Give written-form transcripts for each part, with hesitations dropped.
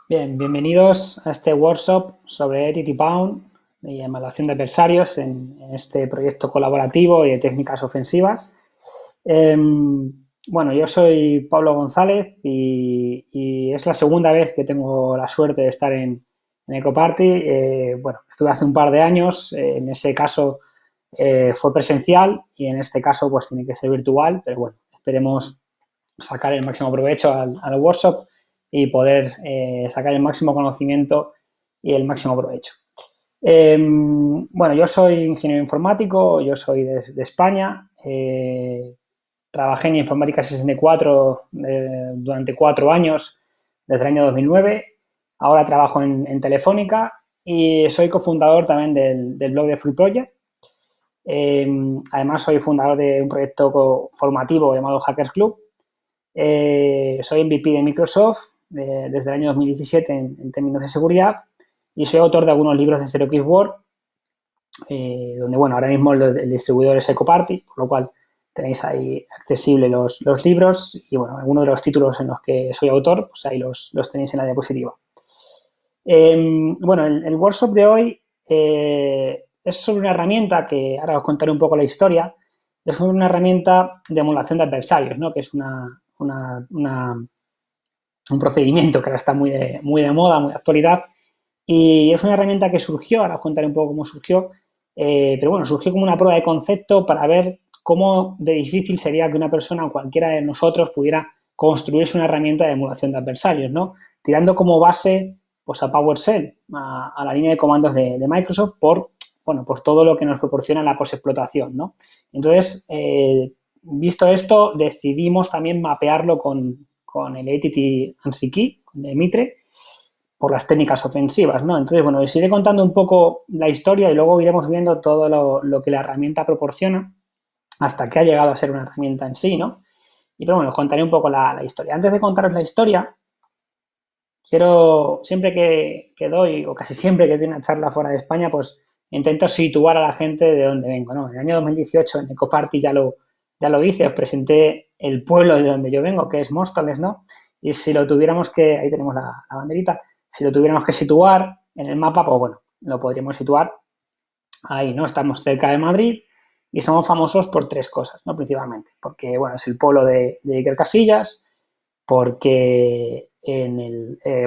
Bien, bienvenidos a este workshop sobre TTPound y evaluación de adversarios en este proyecto colaborativo y de técnicas ofensivas. Bueno, yo soy Pablo González y es la segunda vez que tengo la suerte de estar en Ecoparty. Bueno, estuve hace un par de años, en ese caso fue presencial y en este caso pues tiene que ser virtual, pero bueno, esperemos sacar el máximo provecho al workshop y poder sacar el máximo conocimiento y el máximo provecho. Bueno, yo soy ingeniero informático, yo soy de España, trabajé en informática 64 durante 4 años, desde el año 2009, ahora trabajo en Telefónica y soy cofundador también del blog de Free Project. Además, soy fundador de un proyecto formativo llamado Hackers Club. Soy MVP de Microsoft desde el año 2017 en términos de seguridad y soy autor de algunos libros de Zero Knowledge World, donde, bueno, ahora mismo el distribuidor es Ecoparty, por lo cual tenéis ahí accesibles los libros y, bueno, algunos de los títulos en los que soy autor, pues ahí los tenéis en la diapositiva. Bueno, el workshop de hoy es sobre una herramienta que ahora os contaré un poco la historia. Es sobre una herramienta de emulación de adversarios, ¿no? Que es un procedimiento que ahora está muy de moda, muy de actualidad. Y es una herramienta que surgió, ahora os contaré un poco cómo surgió, pero bueno, surgió como una prueba de concepto para ver cómo de difícil sería que una persona o cualquiera de nosotros pudiera construirse una herramienta de emulación de adversarios, ¿no? Tirando como base pues a PowerShell, a la línea de comandos de Microsoft bueno, por todo lo que nos proporciona la posexplotación, ¿no? Entonces, visto esto, decidimos también mapearlo con el ATT ANSI de Mitre, por las técnicas ofensivas, ¿no? Entonces, bueno, os iré contando un poco la historia y luego iremos viendo todo lo que la herramienta proporciona hasta que ha llegado a ser una herramienta en sí, ¿no? Y pero bueno, os contaré un poco la historia. Antes de contaros la historia, siempre que doy, o casi siempre que doy una charla fuera de España, pues intento situar a la gente de dónde vengo, ¿no? En el año 2018 en Ecoparty ya lo hice, os presenté el pueblo de donde yo vengo, que es Móstoles, ¿no? Y si lo tuviéramos que, ahí tenemos la banderita, si lo tuviéramos que situar en el mapa, pues bueno, lo podríamos situar ahí, ¿no? Estamos cerca de Madrid y somos famosos por tres cosas, ¿no? Principalmente, porque, bueno, es el pueblo de Iker Casillas, porque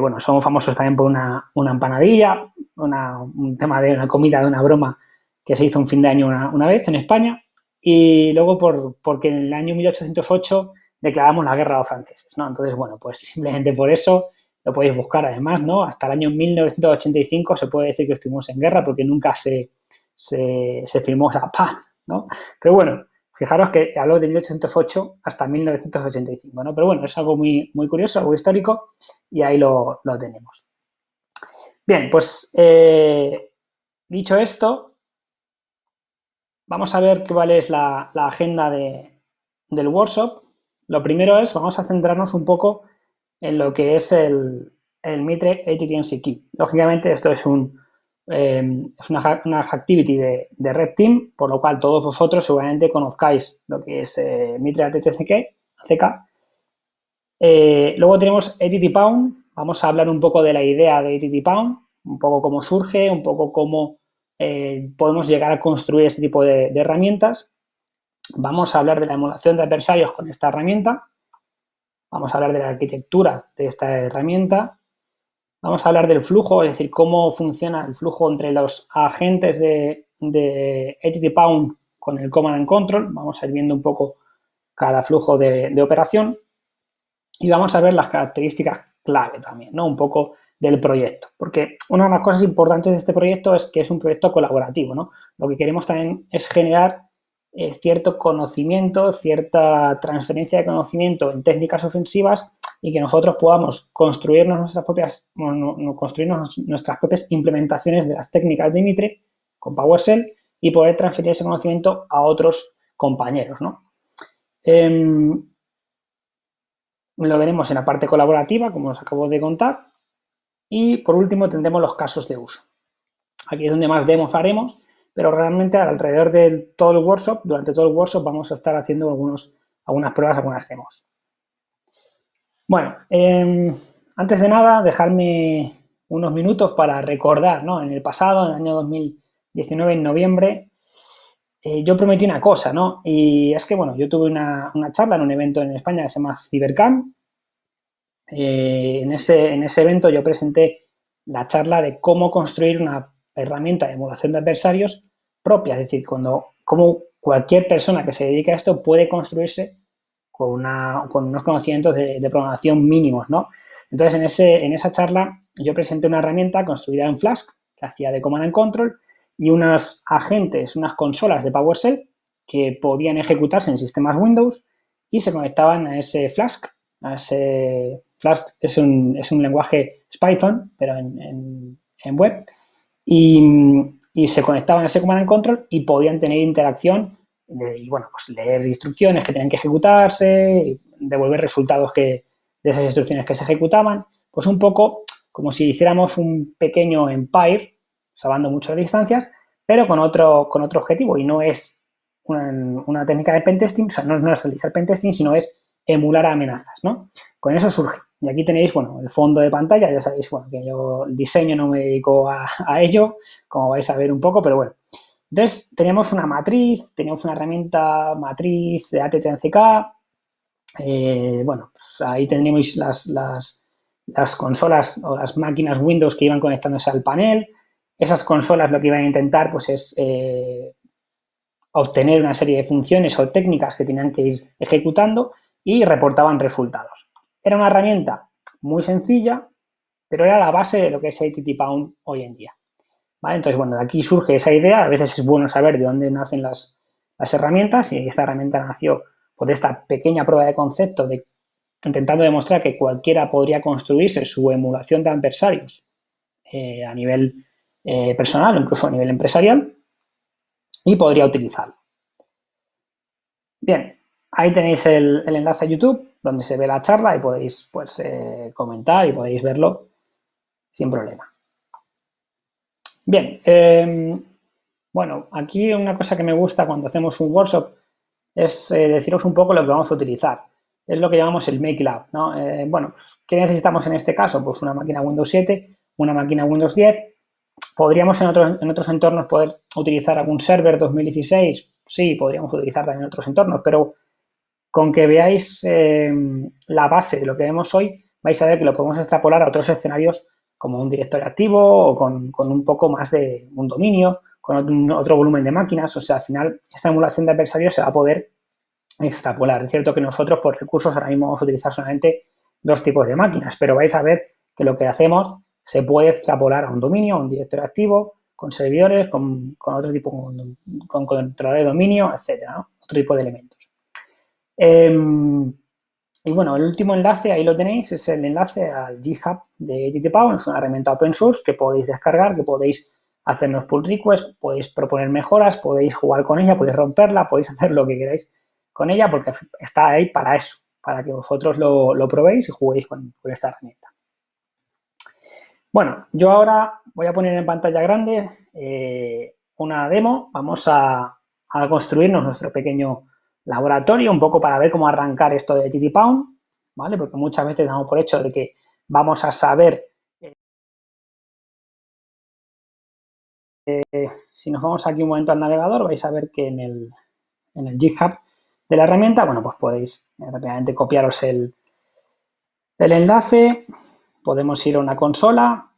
bueno, somos famosos también por una empanadilla, un tema de una comida, de una broma que se hizo un fin de año una vez en España, y luego porque en el año 1808 declaramos la guerra a los franceses, ¿no? Entonces, bueno, pues simplemente por eso lo podéis buscar además, ¿no? Hasta el año 1985 se puede decir que estuvimos en guerra porque nunca se firmó esa paz, ¿no? Pero bueno, fijaros que habló de 1808 hasta 1985, ¿no? Pero bueno, es algo muy curioso, algo histórico, y ahí lo tenemos. Bien, pues dicho esto, vamos a ver cuál es la agenda del workshop. Lo primero vamos a centrarnos un poco en lo que es el Mitre ATT Key. Lógicamente, esto es una activity de Red Team, por lo cual todos vosotros seguramente conozcáis lo que es Mitre ATT-CK. Luego tenemos ATT-Pound. Vamos a hablar un poco de la idea de ATT-Pound, un poco cómo surge, un poco cómo podemos llegar a construir este tipo de herramientas. Vamos a hablar de la emulación de adversarios con esta herramienta. Vamos a hablar de la arquitectura de esta herramienta. Vamos a hablar del flujo, es decir, cómo funciona el flujo entre los agentes de ATT-Pound con el Command and Control. Vamos a ir viendo un poco cada flujo de operación. Y vamos a ver las características clave también, ¿no? Un poco del proyecto. Porque una de las cosas importantes de este proyecto es que es un proyecto colaborativo, ¿no? Lo que queremos también es generar cierto conocimiento, cierta transferencia de conocimiento en técnicas ofensivas y que nosotros podamos construirnos nuestras propias implementaciones de las técnicas de Mitre con PowerShell y poder transferir ese conocimiento a otros compañeros, ¿no? Lo veremos en la parte colaborativa, como os acabo de contar. Y por último tendremos los casos de uso. Aquí es donde más demos haremos, pero realmente alrededor de todo el workshop, durante todo el workshop vamos a estar haciendo algunas pruebas, algunas demos. Bueno, antes de nada, dejarme unos minutos para recordar, ¿no? En el pasado, en el año 2019, en noviembre, yo prometí una cosa, ¿no? Y es que, bueno, yo tuve una charla en un evento en España que se llama Cybercamp. En ese evento yo presenté la charla de cómo construir una herramienta de emulación de adversarios propia, es decir, cómo cualquier persona que se dedique a esto puede construirse con unos conocimientos de programación mínimos, ¿no? Entonces, en esa charla yo presenté una herramienta construida en Flask que hacía de command and control y unos agentes, unas consolas de PowerShell que podían ejecutarse en sistemas Windows y se conectaban a ese Flask. Flask es un lenguaje es Python, pero en web, y se conectaban a ese command and control y podían tener interacción y, bueno, pues leer instrucciones que tenían que ejecutarse, devolver resultados de esas instrucciones que se ejecutaban, pues un poco como si hiciéramos un pequeño Empire, salvando muchas distancias, pero con otro objetivo, y no es una técnica de pentesting, o sea, no es realizar pentesting, sino es emular amenazas, ¿no? Con eso surge. Y aquí tenéis, bueno, el fondo de pantalla, ya sabéis, bueno, que yo el diseño no me dedico a ello, como vais a ver un poco, pero bueno. Entonces, teníamos una herramienta matriz de ATTNCK, bueno, pues ahí teníamos las consolas o las máquinas Windows que iban conectándose al panel. Esas consolas lo que iban a intentar pues es obtener una serie de funciones o técnicas que tenían que ir ejecutando y reportaban resultados. Era una herramienta muy sencilla, pero era la base de lo que es ATT-Pound hoy en día. ¿Vale? Entonces, bueno, de aquí surge esa idea. A veces es bueno saber de dónde nacen las herramientas, y esta herramienta nació por esta pequeña prueba de concepto intentando demostrar que cualquiera podría construirse su emulación de adversarios a nivel personal o incluso a nivel empresarial y podría utilizarlo. Bien, ahí tenéis el enlace a YouTube donde se ve la charla y podéis pues, comentar y podéis verlo sin problema. Bien, bueno, aquí una cosa que me gusta cuando hacemos un workshop es deciros un poco lo que vamos a utilizar. Es lo que llamamos el Make Lab, ¿no? Bueno, ¿qué necesitamos en este caso? Pues una máquina Windows 7, una máquina Windows 10. ¿Podríamos en otros entornos poder utilizar algún server 2016? Sí, podríamos utilizar también otros entornos, pero con que veáis la base de lo que vemos hoy, vais a ver que lo podemos extrapolar a otros escenarios como un directorio activo o con un poco más de un dominio, con otro volumen de máquinas. O sea, al final, esta emulación de adversarios se va a poder extrapolar. Es cierto que nosotros, por recursos, ahora mismo vamos a utilizar solamente dos tipos de máquinas, pero vais a ver que lo que hacemos se puede extrapolar a un dominio, a un directorio activo, con servidores, con otro tipo, con controlador de dominio, etcétera, ¿no? Otro tipo de elementos. Y bueno, el último enlace, ahí lo tenéis, es el enlace al GitHub de ATT-Pound. Es una herramienta open source que podéis descargar, que podéis hacernos pull requests, podéis proponer mejoras, podéis jugar con ella, podéis romperla, podéis hacer lo que queráis con ella, porque está ahí para eso, para que vosotros lo probéis y juguéis con esta herramienta. Bueno, yo ahora voy a poner en pantalla grande una demo. Vamos a construirnos nuestro pequeño laboratorio, un poco para ver cómo arrancar esto de ATT-Pound, ¿vale? Porque muchas veces damos por hecho de que vamos a saber. Si nos vamos aquí un momento al navegador, vais a ver que en el GitHub de la herramienta, bueno, pues podéis rápidamente copiaros el enlace. Podemos ir a una consola,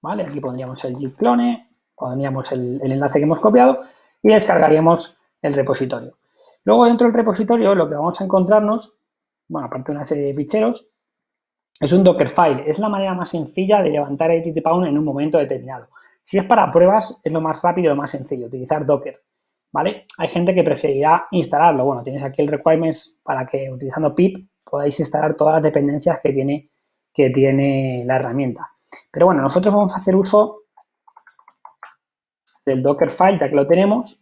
¿vale? Aquí pondríamos el git clone, pondríamos el enlace que hemos copiado y descargaríamos el repositorio. Luego, dentro del repositorio, lo que vamos a encontrarnos, bueno, aparte de una serie de ficheros, es un Dockerfile. Es la manera más sencilla de levantar ATT-Pound en un momento determinado. Si es para pruebas, es lo más rápido y lo más sencillo, utilizar Docker, ¿vale? Hay gente que preferirá instalarlo. Bueno, tienes aquí el requirements para que, utilizando pip, podáis instalar todas las dependencias que tiene la herramienta. Pero bueno, nosotros vamos a hacer uso del Dockerfile, ya que lo tenemos.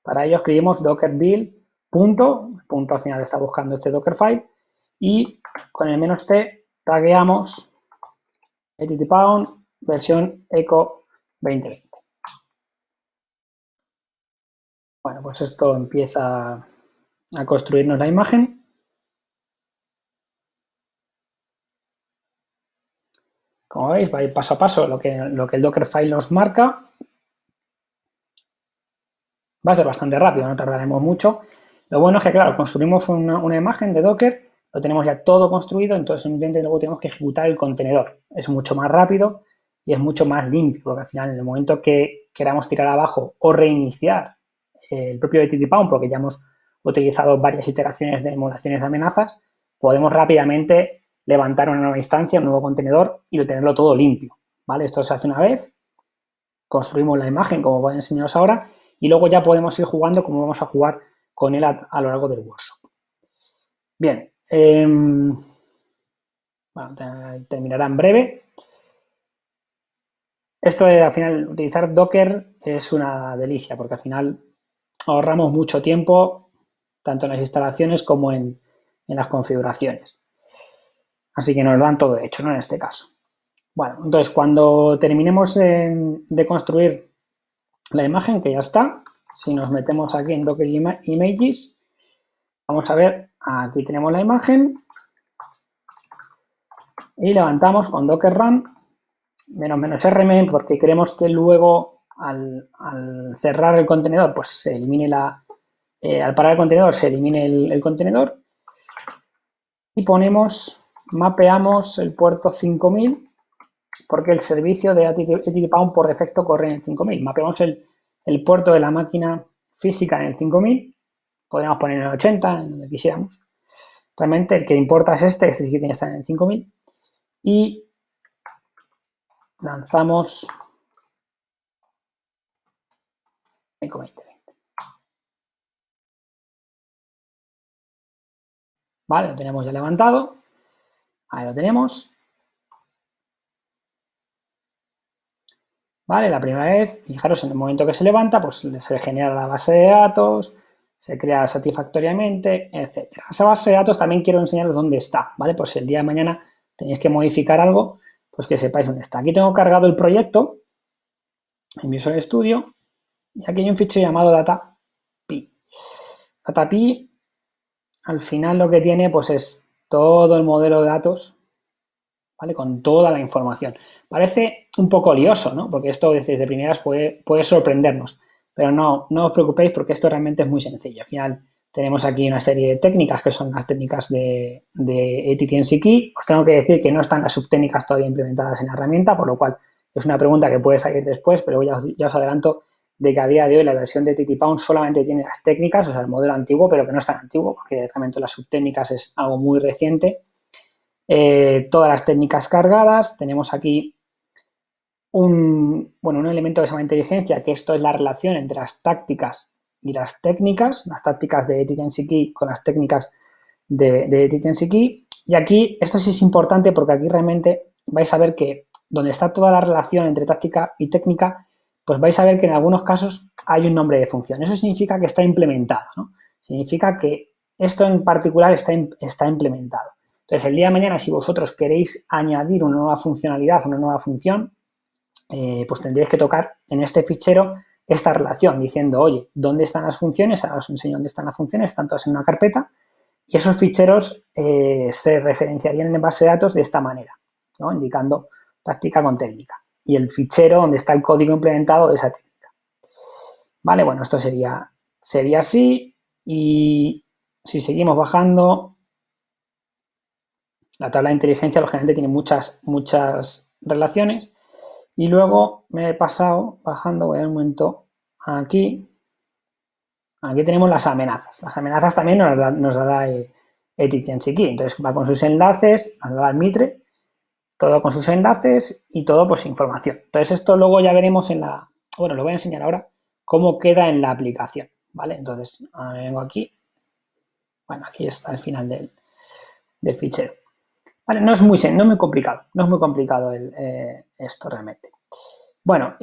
Para ello escribimos docker build punto al final está buscando este Dockerfile, y con el -t tagueamos ATT-Pound versión eco 2020. Bueno, pues esto empieza a construirnos la imagen. Como veis, va a ir paso a paso lo que el Dockerfile nos marca. Va a ser bastante rápido, no tardaremos mucho. Lo bueno es que, claro, construimos una imagen de Docker, lo tenemos ya todo construido, entonces simplemente luego tenemos que ejecutar el contenedor. Es mucho más rápido y es mucho más limpio, porque al final, en el momento que queramos tirar abajo o reiniciar el propio ttpaun, porque ya hemos utilizado varias iteraciones de emulaciones de amenazas, podemos rápidamente levantar una nueva instancia, un nuevo contenedor y tenerlo todo limpio, ¿vale? Esto se hace una vez, construimos la imagen, como voy a enseñaros ahora, y luego ya podemos ir jugando como vamos a jugar con él a lo largo del workshop. Bien, bueno, terminará en breve. Esto de, al final, utilizar Docker es una delicia, porque al final ahorramos mucho tiempo, tanto en las instalaciones como en las configuraciones. Así que nos dan todo hecho, ¿no? En este caso. Bueno, entonces cuando terminemos de construir la imagen, que ya está, si nos metemos aquí en Docker Images, vamos a ver, aquí tenemos la imagen y levantamos con Docker Run -rm porque queremos que luego al cerrar el contenedor, pues se elimine al parar el contenedor se elimine el contenedor y mapeamos el puerto 5000 porque el servicio de ttpaun por defecto corre en el 5000. Mapeamos el puerto de la máquina física en el 5000, podríamos poner en el 80, en donde quisiéramos. Realmente el que importa es este sí que tiene que estar en el 5000 y lanzamos Eco 2020. Vale, lo tenemos ya levantado. Ahí lo tenemos. Vale, la primera vez, fijaros, en el momento que se levanta, pues se genera la base de datos, se crea satisfactoriamente, etc. Esa base de datos también quiero enseñaros dónde está, ¿vale? Pues si el día de mañana tenéis que modificar algo, pues que sepáis dónde está. Aquí tengo cargado el proyecto en Visual Studio y aquí hay un fichero llamado data.py. Data.py al final lo que tiene pues es todo el modelo de datos, ¿vale? Con toda la información. Parece un poco lioso, ¿no? Porque esto desde primeras puede sorprendernos, pero no os preocupéis porque esto realmente es muy sencillo. Al final tenemos aquí una serie de técnicas que son las técnicas de ATT&CKey. Os tengo que decir que no están las subtécnicas todavía implementadas en la herramienta, por lo cual es una pregunta que puede salir después, pero ya os adelanto de que a día de hoy la versión de ttpaun solamente tiene las técnicas, o sea, el modelo antiguo, pero que no es tan antiguo, porque realmente las subtécnicas es algo muy reciente. Todas las técnicas cargadas, tenemos aquí un elemento que se llama inteligencia, que esto es la relación entre las tácticas y las técnicas de ATT&CKey con las técnicas de ATT&CKey. Y aquí, esto sí es importante porque aquí realmente vais a ver que donde está toda la relación entre táctica y técnica, pues vais a ver que en algunos casos hay un nombre de función. Eso significa que está implementado, ¿no? Significa que esto en particular está implementado. Entonces, el día de mañana, si vosotros queréis añadir una nueva funcionalidad, una nueva función, pues tendréis que tocar en este fichero esta relación diciendo, oye, ¿dónde están las funciones? Ahora os enseño dónde están las funciones, están todas en una carpeta y esos ficheros se referenciarían en base de datos de esta manera, ¿no? Indicando táctica con técnica y el fichero donde está el código implementado de esa técnica. Vale, bueno, esto sería así y si seguimos bajando, la tabla de inteligencia lógicamente tiene muchas relaciones y luego me he pasado bajando, voy a un momento aquí tenemos las amenazas. Las amenazas también nos la da ATT&CKey, entonces va con sus enlaces, nos da el Mitre, todo con sus enlaces y todo pues información. Entonces esto luego ya veremos lo voy a enseñar ahora cómo queda en la aplicación, ¿vale? Entonces vengo aquí, bueno, aquí está el final del fichero. Vale, no es muy complicado esto realmente. Bueno,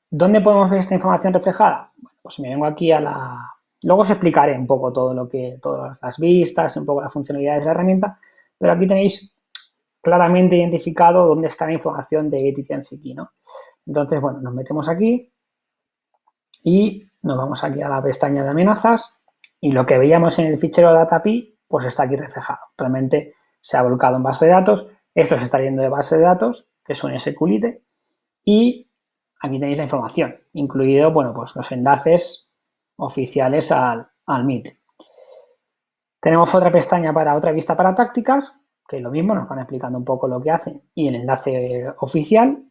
¿dónde podemos ver esta información reflejada? Bueno, pues me vengo aquí luego os explicaré un poco todas las vistas, un poco las funcionalidades de la herramienta, pero aquí tenéis claramente identificado dónde está la información de ATT&CKey, ¿no? Entonces, bueno, nos metemos aquí y nos vamos aquí a la pestaña de amenazas y lo que veíamos en el fichero data.py pues está aquí reflejado. Realmente se ha volcado en base de datos, esto se está yendo de base de datos que es un SQLite, y aquí tenéis la información, incluido, bueno, pues los enlaces oficiales al Meet. Tenemos otra pestaña para otra vista para tácticas, que es lo mismo, nos van explicando un poco lo que hacen y el enlace oficial,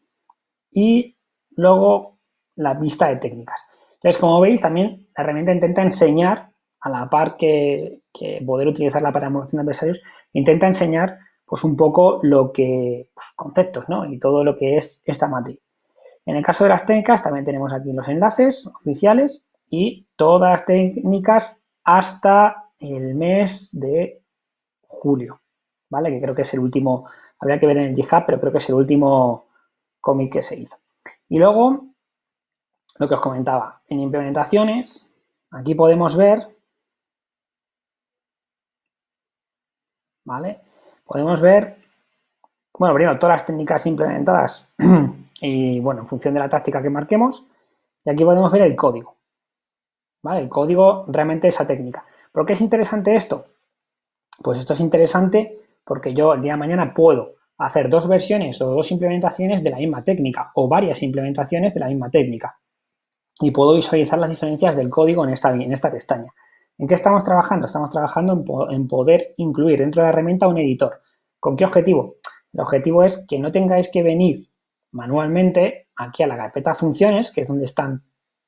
y luego la vista de técnicas. Entonces, como veis, también la herramienta intenta enseñar, a la par que poder utilizarla para emulación de adversarios, intenta enseñar pues un poco lo que, pues, conceptos, ¿no? Y todo lo que es esta matriz. En el caso de las técnicas también tenemos aquí los enlaces oficiales y todas las técnicas hasta el mes de julio, ¿vale? Que creo que es el último, habría que ver en el GitHub, pero creo que es el último cómic que se hizo. Y luego, lo que os comentaba, en implementaciones, aquí podemos ver, ¿vale? Podemos ver, bueno, primero todas las técnicas implementadas y, bueno, en función de la táctica que marquemos, y aquí podemos ver el código, ¿vale? El código realmente esa técnica. ¿Por qué es interesante esto? Pues esto es interesante porque yo el día de mañana puedo hacer dos versiones o dos implementaciones de la misma técnica o varias implementaciones de la misma técnica y puedo visualizar las diferencias del código en esta pestaña. ¿En qué estamos trabajando? Estamos trabajando en poder incluir dentro de la herramienta un editor. ¿Con qué objetivo? El objetivo es que no tengáis que venir manualmente aquí a la carpeta funciones, que es donde están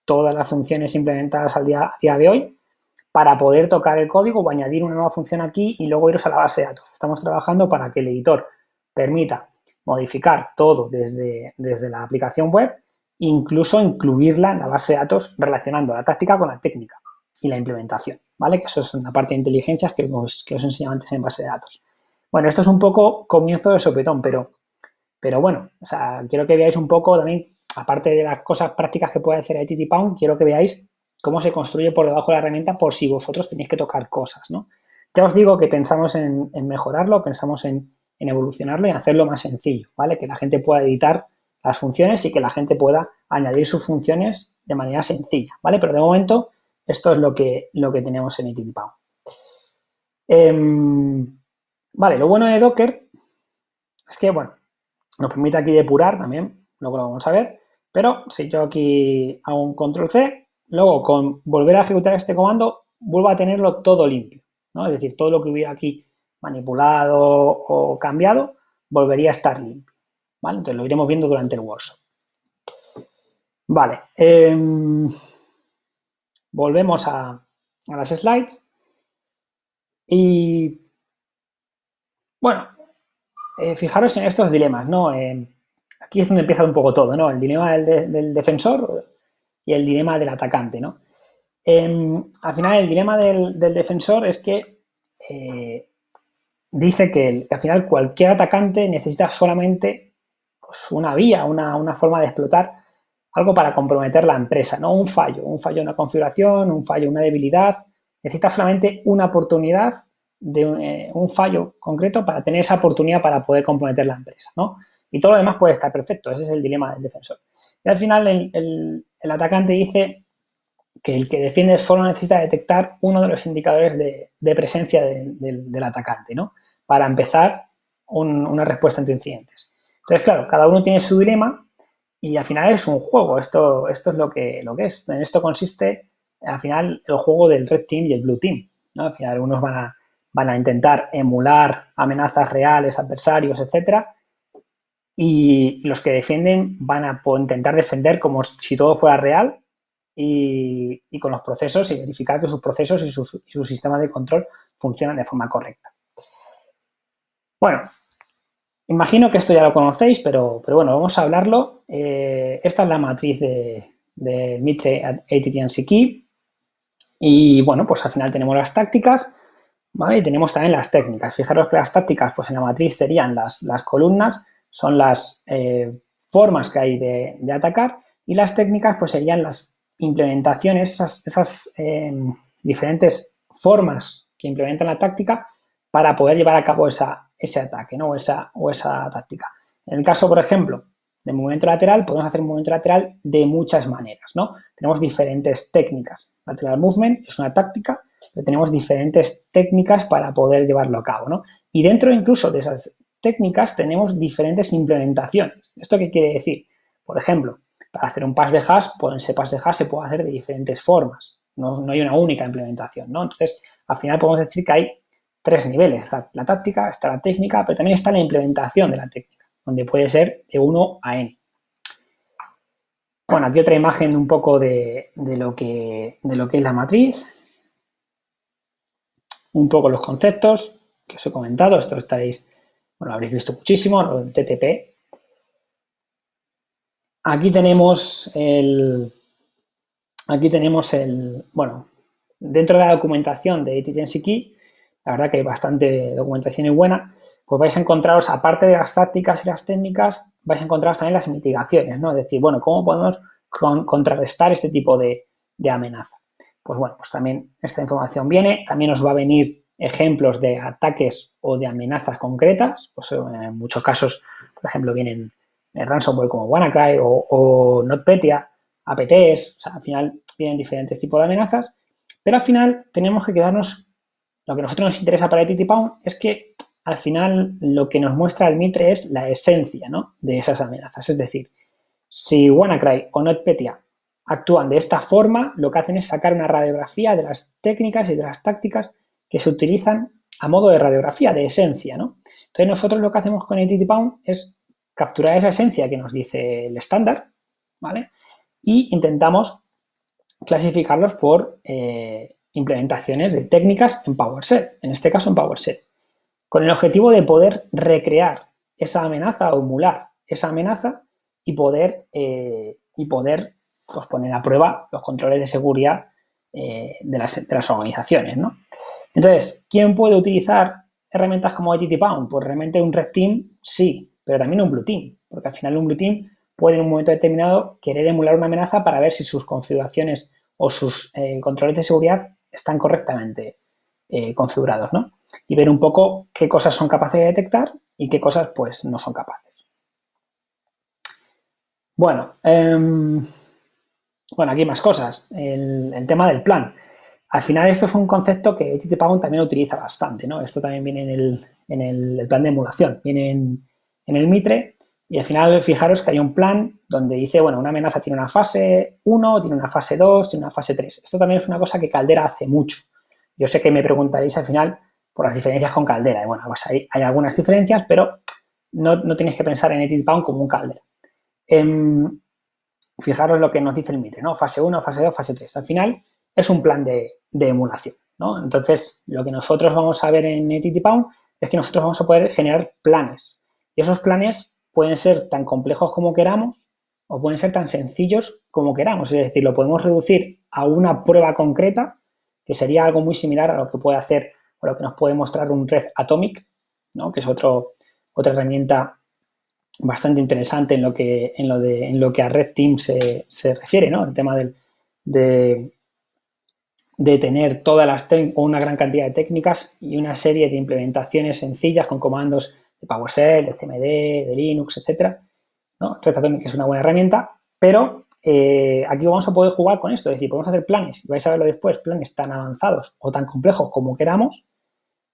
todas las funciones implementadas a día de hoy, para poder tocar el código o añadir una nueva función aquí y luego iros a la base de datos. Estamos trabajando para que el editor permita modificar todo desde la aplicación web, incluso incluirla en la base de datos relacionando la táctica con la técnica y la implementación, ¿vale? Que eso es una parte de inteligencias que os enseñaba antes en base de datos. Bueno, esto es un poco comienzo de sopetón, pero bueno, o sea, quiero que veáis un poco también, aparte de las cosas prácticas que puede hacer ITTPound, quiero que veáis cómo se construye por debajo de la herramienta por si vosotros tenéis que tocar cosas, ¿no? Ya os digo que pensamos en mejorarlo, pensamos en evolucionarlo y hacerlo más sencillo, ¿vale? Que la gente pueda editar las funciones y que la gente pueda añadir sus funciones de manera sencilla, ¿vale? Pero de momento esto es lo que tenemos en ITTPound. Vale, lo bueno de Docker es que, bueno, nos permite aquí depurar también, luego lo vamos a ver, pero si yo aquí hago un control C, luego con volver a ejecutar este comando, vuelvo a tenerlo todo limpio, ¿no? Es decir, todo lo que hubiera aquí manipulado o cambiado, volvería a estar limpio, ¿vale? Entonces lo iremos viendo durante el workshop. Vale, volvemos a las slides y, bueno, fijaros en estos dilemas, ¿no? Aquí es donde empieza un poco todo, ¿no? El dilema del defensor y el dilema del atacante, ¿no? Al final, el dilema del defensor es que dice que al final cualquier atacante necesita solamente, pues, una vía, una forma de explotar algo para comprometer la empresa, ¿no? Un fallo en una configuración, un fallo, una debilidad. Necesita solamente una oportunidad de un fallo concreto para tener esa oportunidad para poder comprometer la empresa, ¿no? Y todo lo demás puede estar perfecto. Ese es el dilema del defensor. Y al final el atacante dice que el que defiende solo necesita detectar uno de los indicadores de presencia del atacante, ¿no? Para empezar una respuesta ante incidentes. Entonces, claro, cada uno tiene su dilema y al final es un juego. Esto es lo que es. En esto consiste, al final, el juego del Red Team y el Blue Team, ¿no? Al final, algunos van a intentar emular amenazas reales, adversarios, etcétera, y los que defienden van a intentar defender como si todo fuera real y con los procesos y verificar que sus procesos y su sistema de control funcionan de forma correcta. Bueno, imagino que esto ya lo conocéis, pero bueno, vamos a hablarlo. Esta es la matriz de Mitre ATT&CKey Key. Y bueno, pues al final tenemos las tácticas, ¿vale? Y tenemos también las técnicas. Fijaros que las tácticas, pues en la matriz serían las columnas, son las formas que hay de atacar, y las técnicas, pues serían las implementaciones, esas diferentes formas que implementan la táctica para poder llevar a cabo ese ataque, ¿no? o esa táctica. En el caso, por ejemplo, de movimiento lateral, podemos hacer un movimiento lateral de muchas maneras, ¿no? Tenemos diferentes técnicas. Lateral movement es una táctica, pero tenemos diferentes técnicas para poder llevarlo a cabo, ¿no? Y dentro incluso de esas técnicas tenemos diferentes implementaciones. ¿Esto qué quiere decir? Por ejemplo, para hacer un pass de hash, pues ese pass de hash se puede hacer de diferentes formas. No hay una única implementación, ¿no? Entonces, al final podemos decir que hay tres niveles. Está la táctica, está la técnica, pero también está la implementación de la técnica, donde puede ser de 1 a n. Bueno, aquí otra imagen un poco de lo que es la matriz. Un poco los conceptos que os he comentado. Esto estaréis, bueno, lo habréis visto muchísimo, lo del TTP. Aquí tenemos bueno, dentro de la documentación de ATTNC Key, la verdad que hay bastante documentación y buena, pues vais a encontraros, aparte de las tácticas y las técnicas, vais a encontraros también las mitigaciones, ¿no? Es decir, bueno, ¿cómo podemos contrarrestar este tipo de amenaza? Pues bueno, pues también esta información viene, también os va a venir ejemplos de ataques o de amenazas concretas, pues en muchos casos, por ejemplo, vienen ransomware como WannaCry o NotPetya, APTs, o sea, al final vienen diferentes tipos de amenazas, pero al final tenemos que quedarnos, lo que a nosotros nos interesa para ITT-Pound es que al final lo que nos muestra el Mitre es la esencia, ¿no?, de esas amenazas, es decir, si WannaCry o NotPetya actúan de esta forma, lo que hacen es sacar una radiografía de las técnicas y de las tácticas que se utilizan a modo de radiografía, de esencia, ¿no? Entonces nosotros lo que hacemos con ITT-Pound es capturar esa esencia que nos dice el estándar, ¿vale? Y intentamos clasificarlos por implementaciones de técnicas en PowerShell, en este caso en PowerShell, con el objetivo de poder recrear esa amenaza o emular esa amenaza y poder pues, poner a prueba los controles de seguridad de las organizaciones, ¿no? Entonces, ¿quién puede utilizar herramientas como ITT-Pound? Pues realmente un Red Team sí, pero también un Blue Team, porque al final un Blue Team puede en un momento determinado querer emular una amenaza para ver si sus configuraciones o sus controles de seguridad están correctamente configurados, ¿no? Y ver un poco qué cosas son capaces de detectar y qué cosas pues no son capaces. Bueno, aquí más cosas. El tema del plan. Al final esto es un concepto que ITT-Pound también utiliza bastante, ¿no? Esto también viene en el plan de emulación, viene en el Mitre y al final fijaros que hay un plan donde dice, bueno, una amenaza tiene una fase 1, tiene una fase 2, tiene una fase 3. Esto también es una cosa que Caldera hace mucho. Yo sé que me preguntaréis al final por las diferencias con Caldera. Y bueno, pues hay algunas diferencias, pero no tienes que pensar en ITT-Pound como un Caldera. Fijaros lo que nos dice el Mitre, ¿no? Fase 1, fase 2, fase 3. Al final es un plan de emulación, ¿no? Entonces, lo que nosotros vamos a ver en ITT-Pound es que nosotros vamos a poder generar planes. Y esos planes pueden ser tan complejos como queramos o pueden ser tan sencillos como queramos. Es decir, lo podemos reducir a una prueba concreta, que sería algo muy similar a lo que puede hacer o lo que nos puede mostrar un Red Atomic, ¿no? Que es otra herramienta bastante interesante en lo que a Red Team se refiere, ¿no? El tema de tener una gran cantidad de técnicas y una serie de implementaciones sencillas con comandos de PowerShell, de CMD, de Linux, etcétera, ¿no? Red Atomic es una buena herramienta, pero aquí vamos a poder jugar con esto, es decir, podemos hacer planes, y vais a verlo después, planes tan avanzados o tan complejos como queramos,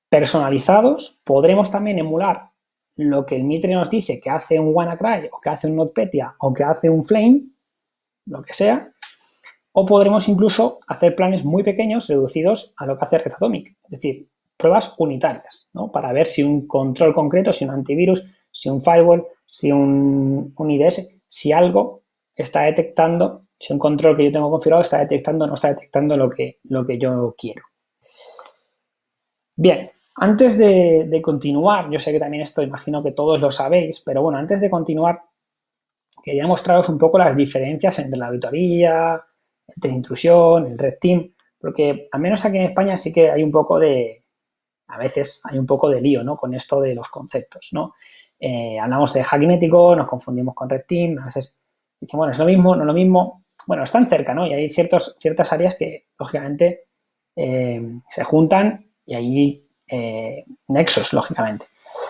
personalizados. Podremos también emular lo que el Mitre nos dice que hace un WannaCry o que hace un NotPetya o que hace un Flame, lo que sea, o podremos incluso hacer planes muy pequeños reducidos a lo que hace Red Atomic, es decir, pruebas unitarias, ¿no? Para ver si un control concreto, si un antivirus, si un firewall, si un IDS, si algo está detectando, si un control que yo tengo configurado está detectando o no está detectando lo que yo quiero. Bien, antes de continuar, yo sé que también esto imagino que todos lo sabéis, pero bueno, antes de continuar, quería mostraros un poco las diferencias entre la auditoría, el test de intrusión, el Red Team, porque al menos aquí en España sí que hay un poco a veces hay un poco de lío, ¿no? Con esto de los conceptos, ¿no? Hablamos de hacking ético, nos confundimos con Red Team, a veces dicen, bueno, es lo mismo, no lo mismo. Bueno, están cerca, ¿no? Y hay ciertas áreas que, lógicamente, se juntan y hay nexos, lógicamente.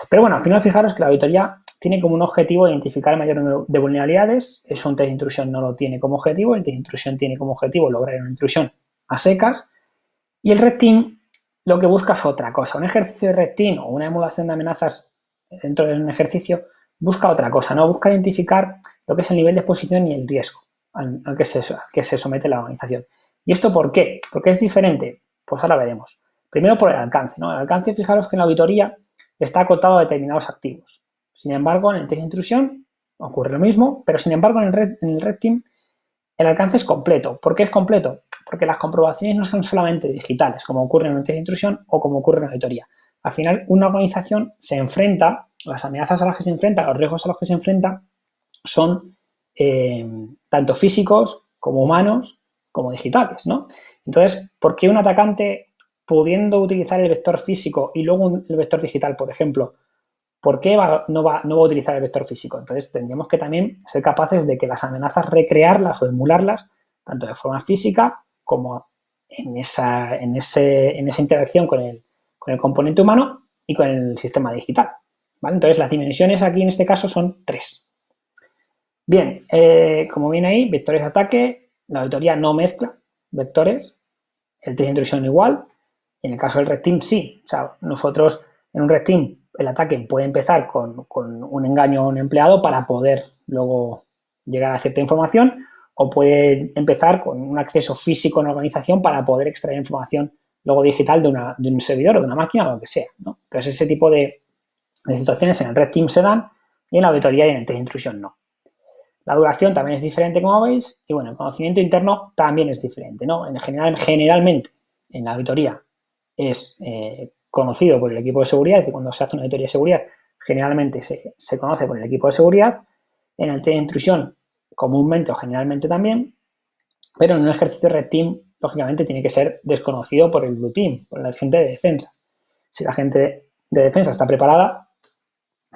Pero bueno, al final fijaros que la auditoría tiene como un objetivo identificar el mayor número de vulnerabilidades. Eso un test de intrusión no lo tiene como objetivo. El test de intrusión tiene como objetivo lograr una intrusión a secas. Y el Red Team lo que busca es otra cosa. Un ejercicio de Red Team o una emulación de amenazas dentro de un ejercicio, busca otra cosa, ¿no? Busca identificar lo que es el nivel de exposición y el riesgo al que se somete la organización. ¿Y esto por qué? ¿Por qué es diferente? Pues ahora veremos. Primero por el alcance, ¿no? El alcance, fijaros que en la auditoría está acotado a determinados activos. Sin embargo, en el test de intrusión ocurre lo mismo, pero sin embargo en el Red Team el alcance es completo. ¿Por qué es completo? Porque las comprobaciones no son solamente digitales, como ocurre en un test de intrusión o como ocurre en una auditoría. Al final, una organización se enfrenta, las amenazas a las que se enfrenta, los riesgos a los que se enfrenta, son tanto físicos como humanos como digitales, ¿no? Entonces, ¿por qué un atacante, pudiendo utilizar el vector físico y luego el vector digital, por ejemplo, ¿por qué no va a utilizar el vector físico? Entonces, tendríamos que también ser capaces de que las amenazas recrearlas o emularlas, tanto de forma física como en esa interacción con el componente humano y con el sistema digital, ¿vale? Entonces, las dimensiones aquí en este caso son 3. Bien, como viene ahí, vectores de ataque, la auditoría no mezcla vectores, el test de intrusión igual, y en el caso del Red Team sí. O sea, nosotros en un Red Team el ataque puede empezar con un engaño a un empleado para poder luego llegar a cierta información, o puede empezar con un acceso físico a una organización para poder extraer información luego digital de un servidor o de una máquina o lo que sea, ¿no? Entonces ese tipo de situaciones en el Red Team se dan y en la auditoría y en el test de intrusión no. La duración también es diferente, como veis, y bueno, el conocimiento interno también es diferente, ¿no? Generalmente, en la auditoría es conocido por el equipo de seguridad, es decir, cuando se hace una auditoría de seguridad, generalmente se conoce por el equipo de seguridad. En el test de intrusión, comúnmente o generalmente también, pero en un ejercicio Red Team, lógicamente, tiene que ser desconocido por el Blue Team, por la gente de defensa. Si la gente de defensa está preparada,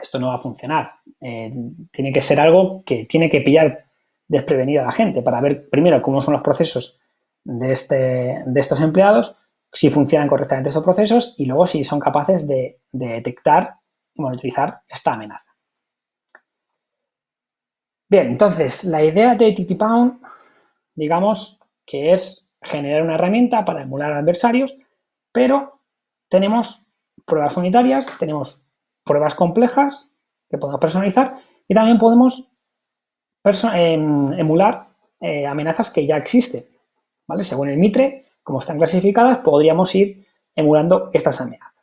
esto no va a funcionar. Tiene que ser algo que tiene que pillar desprevenida a la gente para ver primero cómo son los procesos de estos empleados, si funcionan correctamente esos procesos y luego si son capaces de detectar y monitorizar esta amenaza. Bien, entonces la idea de TTPound, digamos que es generar una herramienta para emular adversarios, pero tenemos pruebas unitarias, tenemos pruebas complejas que podemos personalizar y también podemos emular amenazas que ya existen, ¿vale? Según el Mitre, como están clasificadas, podríamos ir emulando estas amenazas.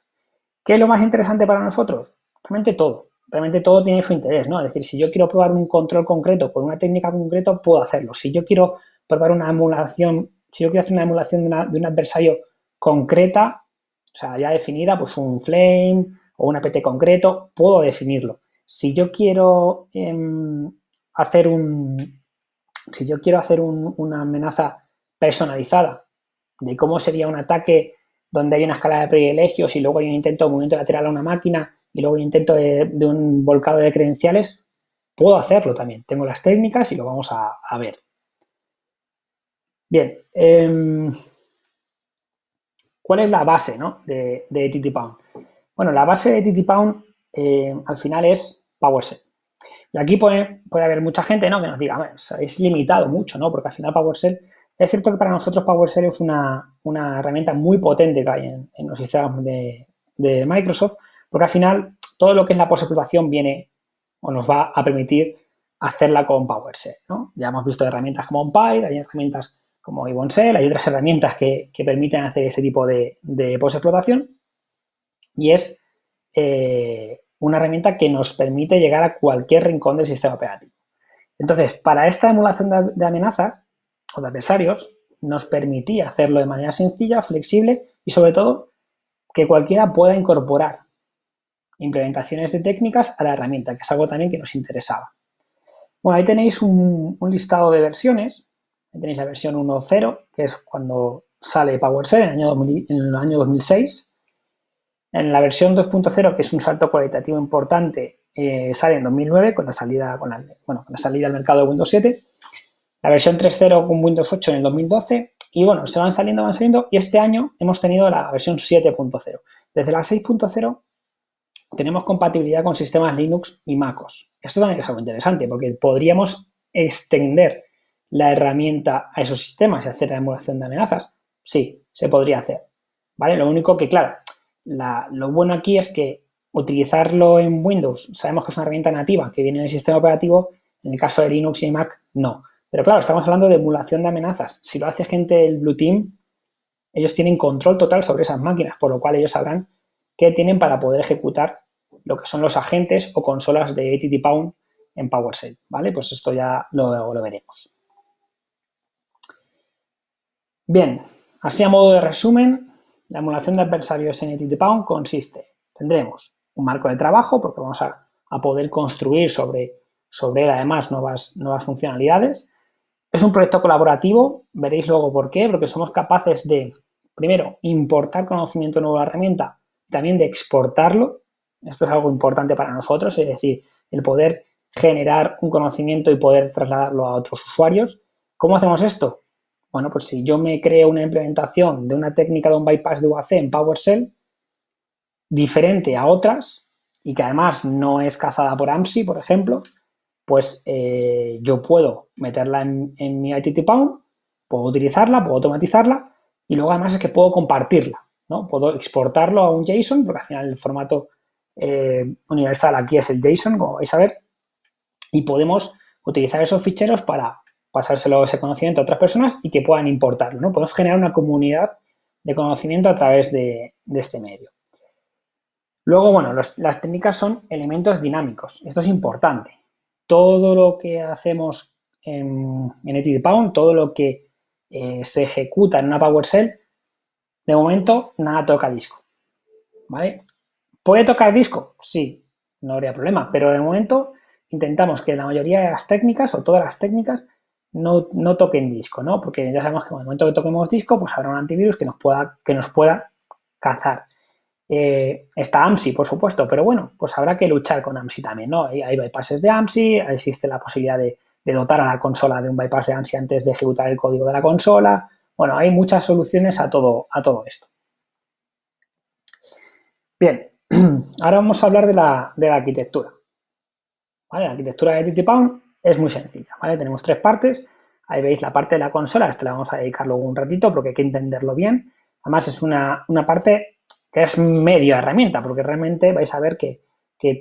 ¿Qué es lo más interesante para nosotros? Realmente todo tiene su interés, ¿no? Es decir, si yo quiero probar un control concreto con una técnica concreta, puedo hacerlo. Si yo quiero probar una emulación, si yo quiero hacer una emulación de un adversario concreta, o sea, ya definida, pues un flame o un APT concreto, puedo definirlo. Si yo quiero hacer una amenaza personalizada de cómo sería un ataque donde hay una escala de privilegios y luego hay un intento de movimiento lateral a una máquina y luego un intento de un volcado de credenciales, puedo hacerlo también. Tengo las técnicas y lo vamos a ver. Bien, ¿cuál es la base, ¿no? de TTPound? Bueno, la base de TTPound al final es PowerShell. Y aquí puede haber mucha gente, ¿no?, que nos diga, bueno, es limitado mucho, ¿no? Porque al final PowerShell, es cierto que para nosotros PowerShell es una herramienta muy potente que hay en los sistemas de Microsoft, porque al final todo lo que es la post-explotación viene o nos va a permitir hacerla con PowerShell, ¿no? Ya hemos visto herramientas como OnPy, hay herramientas como Ibonshell, hay otras herramientas que permiten hacer ese tipo de post-explotación y es una herramienta que nos permite llegar a cualquier rincón del sistema operativo. Entonces, para esta emulación de amenazas o de adversarios, nos permitía hacerlo de manera sencilla, flexible y, sobre todo, que cualquiera pueda incorporar implementaciones de técnicas a la herramienta, que es algo también que nos interesaba. Bueno, ahí tenéis un listado de versiones. Ahí tenéis la versión 1.0, que es cuando sale PowerShell en el año 2006. En la versión 2.0, que es un salto cualitativo importante, sale en 2009 con la salida al mercado de Windows 7. La versión 3.0 con Windows 8 en el 2012. Y bueno, se van saliendo y este año hemos tenido la versión 7.0. Desde la 6.0 tenemos compatibilidad con sistemas Linux y MacOS. Esto también es algo interesante porque podríamos extender la herramienta a esos sistemas y hacer la emulación de amenazas. Sí, se podría hacer, ¿vale? Lo único que, claro, lo bueno aquí es que utilizarlo en Windows, sabemos que es una herramienta nativa que viene en el sistema operativo, en el caso de Linux y Mac, no. Pero claro, estamos hablando de emulación de amenazas. Si lo hace gente del Blue Team, ellos tienen control total sobre esas máquinas, por lo cual ellos sabrán qué tienen para poder ejecutar lo que son los agentes o consolas de ATT-Pound en PowerShell, ¿vale? Pues esto ya lo veremos. Bien, así a modo de resumen, la emulación de adversarios en ATT-Pound tendremos un marco de trabajo, porque vamos a poder construir sobre él además nuevas funcionalidades. Es un proyecto colaborativo, veréis luego por qué, porque somos capaces de, primero, importar conocimiento nuevo a la herramienta, también de exportarlo. Esto es algo importante para nosotros, es decir, el poder generar un conocimiento y poder trasladarlo a otros usuarios. ¿Cómo hacemos esto? Bueno, pues si yo me creo una implementación de una técnica de un bypass de UAC en PowerShell diferente a otras y que además no es cazada por AMSI, por ejemplo, pues yo puedo meterla en mi ATT-Pound, puedo utilizarla, puedo automatizarla y luego además es que puedo compartirla, ¿no? Puedo exportarlo a un JSON, porque al final el formato universal aquí es el JSON, como vais a ver, y podemos utilizar esos ficheros para pasárselo ese conocimiento a otras personas y que puedan importarlo, ¿no? Podemos generar una comunidad de conocimiento a través de este medio. Luego, bueno, las técnicas son elementos dinámicos. Esto es importante. Todo lo que hacemos en ATT-Pound, todo lo que se ejecuta en una PowerShell, de momento nada toca disco, ¿vale? ¿Puede tocar disco? Sí, no habría problema, pero de momento intentamos que la mayoría de las técnicas o todas las técnicas no toquen disco, ¿no? Porque ya sabemos que en el momento que toquemos disco, pues habrá un antivirus que nos pueda cazar. Está AMSI, por supuesto, pero bueno, pues habrá que luchar con AMSI también, ¿no? Hay bypasses de AMSI, existe la posibilidad de dotar a la consola de un bypass de AMSI antes de ejecutar el código de la consola. Bueno, hay muchas soluciones a todo esto. Bien, ahora vamos a hablar de la arquitectura. ¿Vale? La arquitectura de ATT-Pound es muy sencilla, ¿vale? Tenemos tres partes. Ahí veis la parte de la consola, esta la vamos a dedicar luego un ratito porque hay que entenderlo bien. Además es una parte que es medio herramienta, porque realmente vais a ver que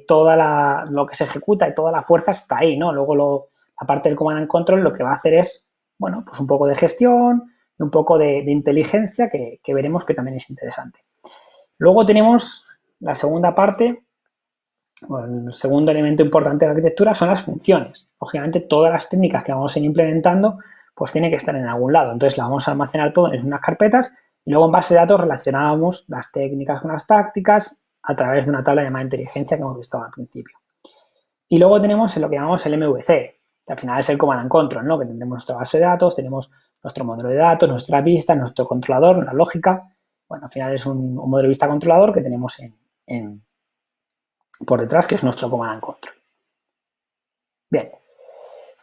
toda lo que se ejecuta y toda la fuerza está ahí, ¿no? Luego la parte del Command and Control lo que va a hacer es, bueno, pues un poco de gestión y un poco de inteligencia que veremos que también es interesante. Luego tenemos la segunda parte, bueno, el segundo elemento importante de la arquitectura son las funciones. Lógicamente, todas las técnicas que vamos a ir implementando, pues tiene que estar en algún lado. Entonces, la vamos a almacenar todo en unas carpetas y luego en base de datos relacionamos las técnicas con las tácticas a través de una tabla llamada inteligencia que hemos visto al principio. Y luego tenemos lo que llamamos el MVC, que al final es el Command and Control, ¿no? Que tendremos nuestra base de datos, tenemos nuestro modelo de datos, nuestra vista, nuestro controlador, nuestra lógica. Bueno, al final es un modelo de vista controlador que tenemos por detrás, que es nuestro Command and Control. Bien,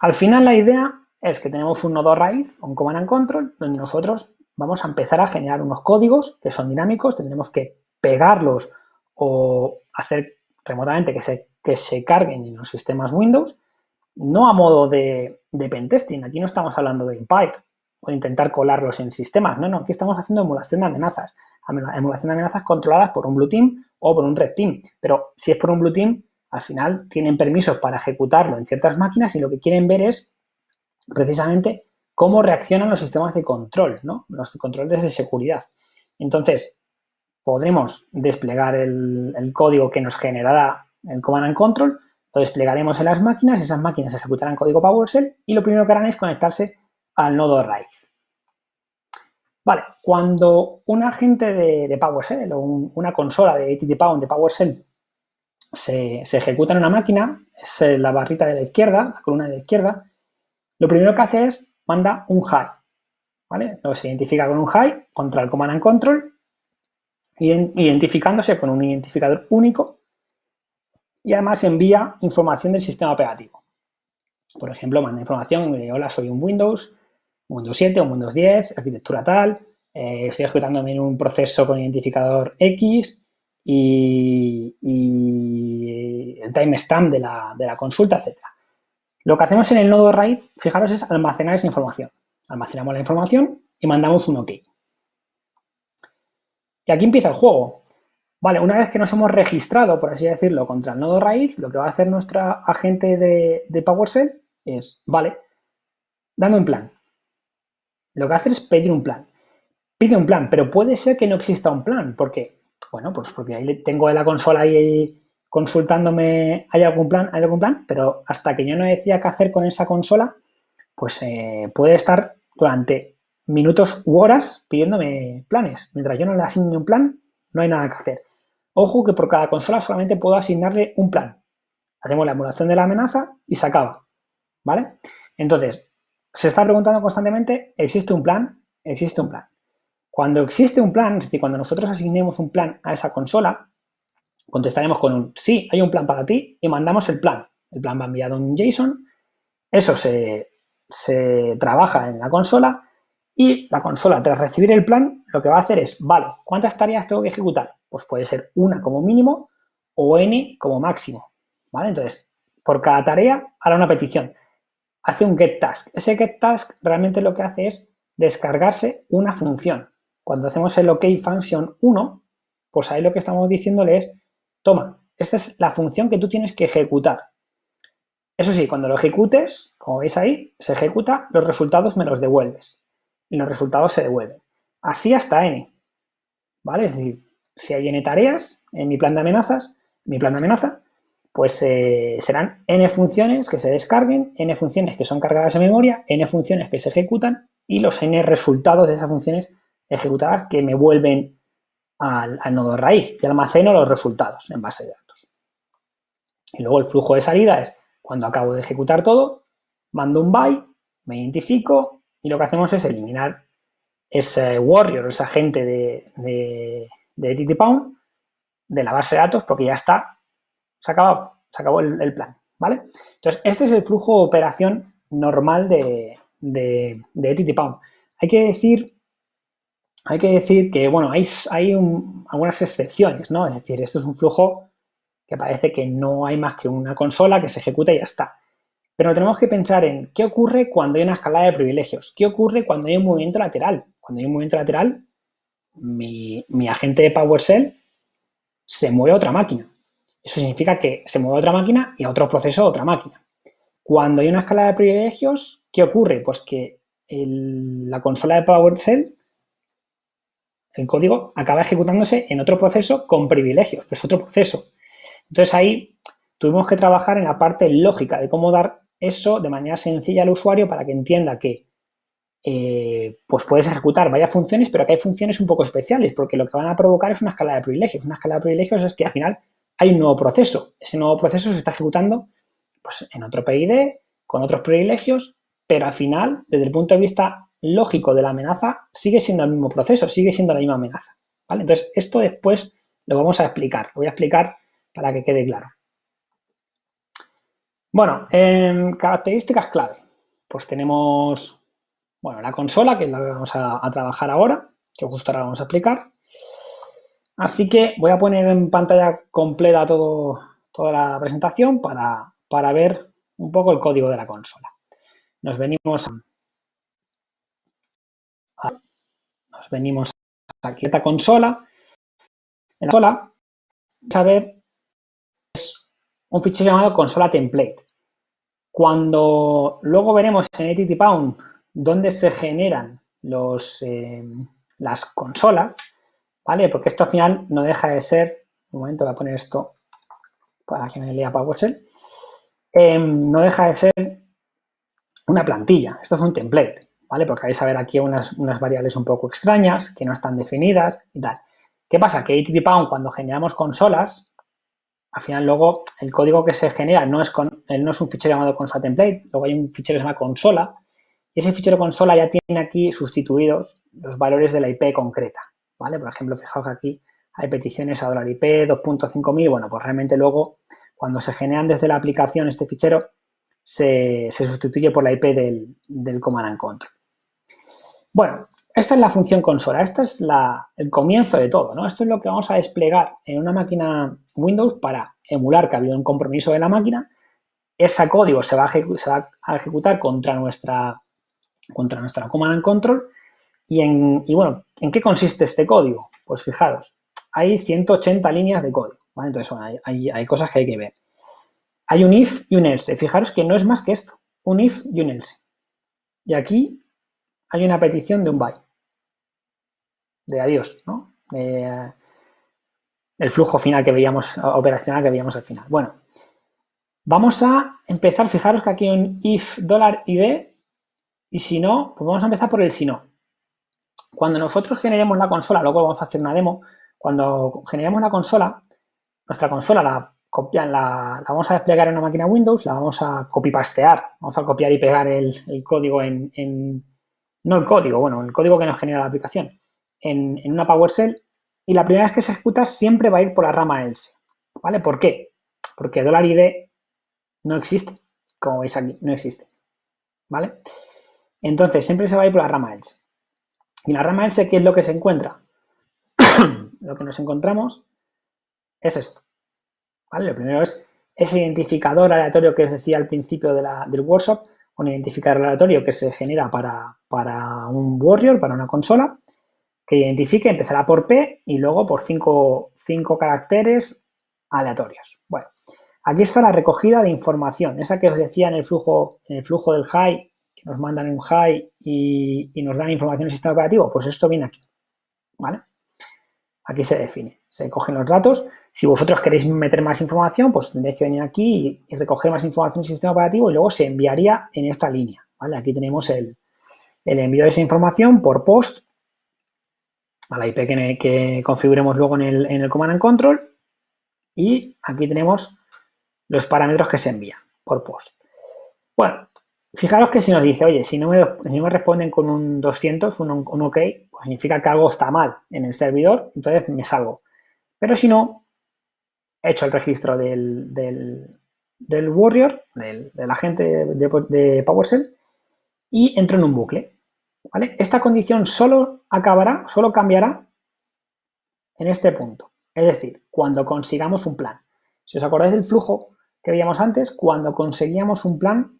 al final la idea es que tenemos un nodo raíz, un Command and Control, donde nosotros vamos a empezar a generar unos códigos que son dinámicos, tendremos que pegarlos o hacer remotamente que se carguen en los sistemas Windows, no a modo de pentesting, aquí no estamos hablando de Empire o de intentar colarlos en sistemas, no, aquí estamos haciendo emulación de amenazas controladas por un Blue Team o por un Red Team, pero si es por un Blue Team, al final tienen permisos para ejecutarlo en ciertas máquinas y lo que quieren ver es precisamente cómo reaccionan los sistemas de control, ¿no? Los controles de seguridad. Entonces, podremos desplegar el código que nos generará el Command and Control, lo desplegaremos en las máquinas, esas máquinas ejecutarán código PowerShell y lo primero que harán es conectarse al nodo raíz. Vale, cuando un agente de PowerShell o una consola de ATT-Pound de PowerShell se ejecuta en una máquina, es la barrita de la izquierda, la columna de la izquierda, lo primero que hace es manda un high, ¿vale? Luego se identifica con un high contra el Command and Control, identificándose con un identificador único y además envía información del sistema operativo. Por ejemplo, manda información, hola, soy un Windows 7, un Windows 10, arquitectura tal, estoy ejecutando en un proceso con identificador X y el timestamp de la consulta, etc. Lo que hacemos en el nodo raíz, fijaros, es almacenar esa información. Almacenamos la información y mandamos un OK. Y aquí empieza el juego. Vale, una vez que nos hemos registrado, por así decirlo, contra el nodo raíz, lo que va a hacer nuestra agente de PowerShell es, vale, dame un plan. Lo que hace es pedir un plan. Pide un plan, pero puede ser que no exista un plan. ¿Por qué? Bueno, pues porque ahí tengo en la consola ahí consultándome, ¿hay algún plan? ¿Hay algún plan? Pero hasta que yo no decía qué hacer con esa consola, pues puede estar durante minutos u horas pidiéndome planes. Mientras yo no le asigne un plan, no hay nada que hacer. Ojo que por cada consola solamente puedo asignarle un plan. Hacemos la emulación de la amenaza y se acaba. ¿Vale? Entonces, se está preguntando constantemente, ¿existe un plan? Existe un plan. Cuando existe un plan, es decir, cuando nosotros asignemos un plan a esa consola, contestaremos con un sí, hay un plan para ti y mandamos el plan. El plan va enviado en JSON, eso se trabaja en la consola y la consola, tras recibir el plan, lo que va a hacer es, vale, ¿cuántas tareas tengo que ejecutar? Pues puede ser una como mínimo o n como máximo, ¿vale? Entonces, por cada tarea hará una petición. Hace un getTask. Ese getTask realmente lo que hace es descargarse una función. Cuando hacemos el OKFunction 1, pues ahí lo que estamos diciéndole es, toma, esta es la función que tú tienes que ejecutar. Eso sí, cuando lo ejecutes, como veis ahí, se ejecuta, los resultados me los devuelves. Y los resultados se devuelven. Así hasta n. ¿Vale? Es decir, si hay n tareas en mi plan de amenazas, pues serán n funciones que se descarguen, n funciones que son cargadas en memoria, n funciones que se ejecutan y los n resultados de esas funciones ejecutadas que me vuelven al nodo raíz y almaceno los resultados en base de datos. Y luego el flujo de salida es cuando acabo de ejecutar todo, mando un by, me identifico y lo que hacemos es eliminar ese warrior, ese agente de ttpawn de la base de datos porque ya está, se acabó el plan, ¿vale? Entonces, este es el flujo de operación normal de ttpawn. Hay que decir que, bueno, hay algunas excepciones, ¿no? Es decir, esto es un flujo que parece que no hay más que una consola que se ejecuta y ya está. Pero tenemos que pensar en qué ocurre cuando hay una escalada de privilegios, qué ocurre cuando hay un movimiento lateral. Cuando hay un movimiento lateral, mi agente de PowerShell se mueve a otra máquina. Eso significa que se mueve a otra máquina y a otro proceso a otra máquina. Cuando hay una escalada de privilegios, ¿qué ocurre? Pues que la consola de PowerShell, el código, acaba ejecutándose en otro proceso con privilegios, pues otro proceso. Entonces ahí tuvimos que trabajar en la parte lógica de cómo dar eso de manera sencilla al usuario para que entienda que pues puedes ejecutar varias funciones, pero que hay funciones un poco especiales, porque lo que van a provocar es una escala de privilegios. Una escala de privilegios es que al final hay un nuevo proceso. Ese nuevo proceso se está ejecutando pues, en otro PID, con otros privilegios, pero al final, desde el punto de vista lógico de la amenaza, sigue siendo el mismo proceso, sigue siendo la misma amenaza. ¿Vale? Entonces, esto después lo vamos a explicar. Lo voy a explicar para que quede claro. Bueno, características clave. Pues tenemos, bueno, la consola, que es la que vamos a trabajar ahora, que justo ahora vamos a explicar. Así que voy a poner en pantalla completa toda la presentación para ver un poco el código de la consola. Nos venimos aquí a esta consola. En la consola, vamos a ver un fichero llamado consola template. Cuando luego veremos en ttpawn dónde se generan las consolas, ¿vale? Porque esto al final no deja de ser, un momento voy a poner esto para que me lea PowerShell, no deja de ser una plantilla, esto es un template, ¿vale? Porque vais a ver aquí unas variables un poco extrañas que no están definidas y tal. ¿Qué pasa? Que ttpawn cuando generamos consolas, al final luego el código que se genera no es un fichero llamado consola template, luego hay un fichero que se llama consola y ese fichero consola ya tiene aquí sustituidos los valores de la IP concreta, ¿vale? Por ejemplo, fijaos que aquí hay peticiones a $IP 2.5000, bueno, pues realmente luego cuando se generan desde la aplicación este fichero se sustituye por la IP del command and control. Bueno, esta es la función consola, este es el comienzo de todo, ¿no? Esto es lo que vamos a desplegar en una máquina Windows para emular que ha habido un compromiso de la máquina. Ese código se va a ejecutar contra nuestra command and control. Y bueno, ¿en qué consiste este código? Pues fijaros, hay 180 líneas de código, ¿vale? Entonces, bueno, hay cosas que hay que ver. Hay un if y un else. Fijaros que no es más que esto, un if y un else. Y aquí hay una petición de un byte, de adiós, ¿no? El flujo final que veíamos, operacional que veíamos al final. Bueno, vamos a empezar, fijaros que aquí hay un if $id y si no, pues vamos a empezar por el si no. Cuando nosotros generemos la consola, luego vamos a hacer una demo, cuando generemos la consola, nuestra consola la vamos a desplegar en una máquina Windows, la vamos a copy-pastear, vamos a copiar y pegar el código no el código, bueno, el código que nos genera la aplicación, en una PowerShell, y la primera vez que se ejecuta siempre va a ir por la rama else, ¿vale? ¿Por qué? Porque $id no existe, como veis aquí, no existe, ¿vale? Entonces, siempre se va a ir por la rama else. Y la rama else, ¿qué es lo que se encuentra? Lo que nos encontramos es esto, ¿vale? Lo primero es ese identificador aleatorio que os decía al principio del workshop, un identificador aleatorio que se genera para un warrior, para una consola, que identifique, empezará por P y luego por 5 caracteres aleatorios. Bueno, aquí está la recogida de información, esa que os decía en el flujo del high, que nos mandan un high y nos dan información del sistema operativo, pues esto viene aquí, ¿vale? Aquí se define, se cogen los datos. Si vosotros queréis meter más información, pues tendréis que venir aquí y recoger más información del sistema operativo y luego se enviaría en esta línea, ¿vale? Aquí tenemos el envío de esa información por post a la IP que configuremos luego en el Command and Control y aquí tenemos los parámetros que se envían por post. Bueno, fijaros que si nos dice, oye, si no me responden con un 200, un OK, pues significa que algo está mal en el servidor, entonces me salgo. Pero si no, he hecho el registro del warrior, del agente de PowerShell y entro en un bucle, ¿vale? Esta condición solo cambiará en este punto, es decir, cuando consigamos un plan. Si os acordáis del flujo que veíamos antes, cuando conseguíamos un plan,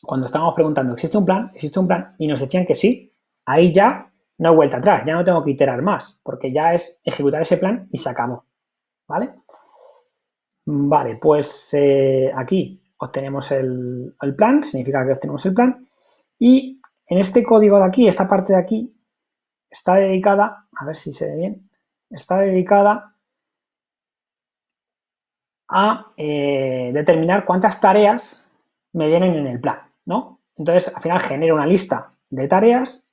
cuando estábamos preguntando, ¿existe un plan? ¿Existe un plan? Y nos decían que sí, ahí ya no hay vuelta atrás, ya no tengo que iterar más, porque ya es ejecutar ese plan y se acabó, ¿vale? Vale, pues aquí obtenemos el plan, significa que obtenemos el plan, y en este código de aquí, esta parte de aquí, está dedicada, a ver si se ve bien, está dedicada a determinar cuántas tareas me vienen en el plan, ¿no? Entonces, al final genero una lista de tareas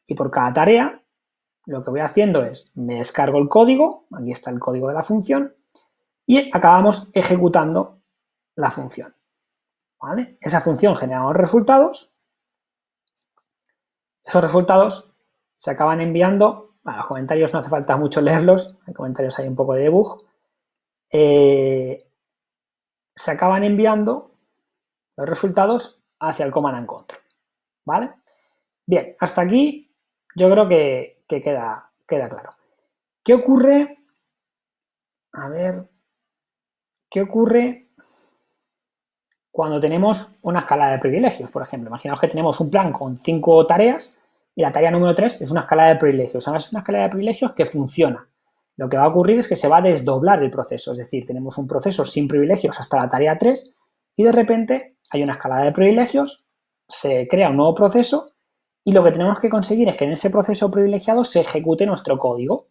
y por cada tarea lo que voy haciendo es me descargo el código, aquí está el código de la función, y acabamos ejecutando la función, ¿vale? Esa función genera unos resultados, esos resultados se acaban enviando, bueno, los comentarios no hace falta mucho leerlos, hay comentarios ahí un poco de debug, se acaban enviando los resultados hacia el Command and Control, ¿vale? Bien, hasta aquí yo creo que queda claro. ¿Qué ocurre? A ver, ¿qué ocurre cuando tenemos una escala de privilegios? Por ejemplo, imaginaos que tenemos un plan con 5 tareas y la tarea número 3 es una escala de privilegios. Ahora es una escala de privilegios que funciona. Lo que va a ocurrir es que se va a desdoblar el proceso, es decir, tenemos un proceso sin privilegios hasta la tarea 3 y de repente hay una escala de privilegios, se crea un nuevo proceso y lo que tenemos que conseguir es que en ese proceso privilegiado se ejecute nuestro código,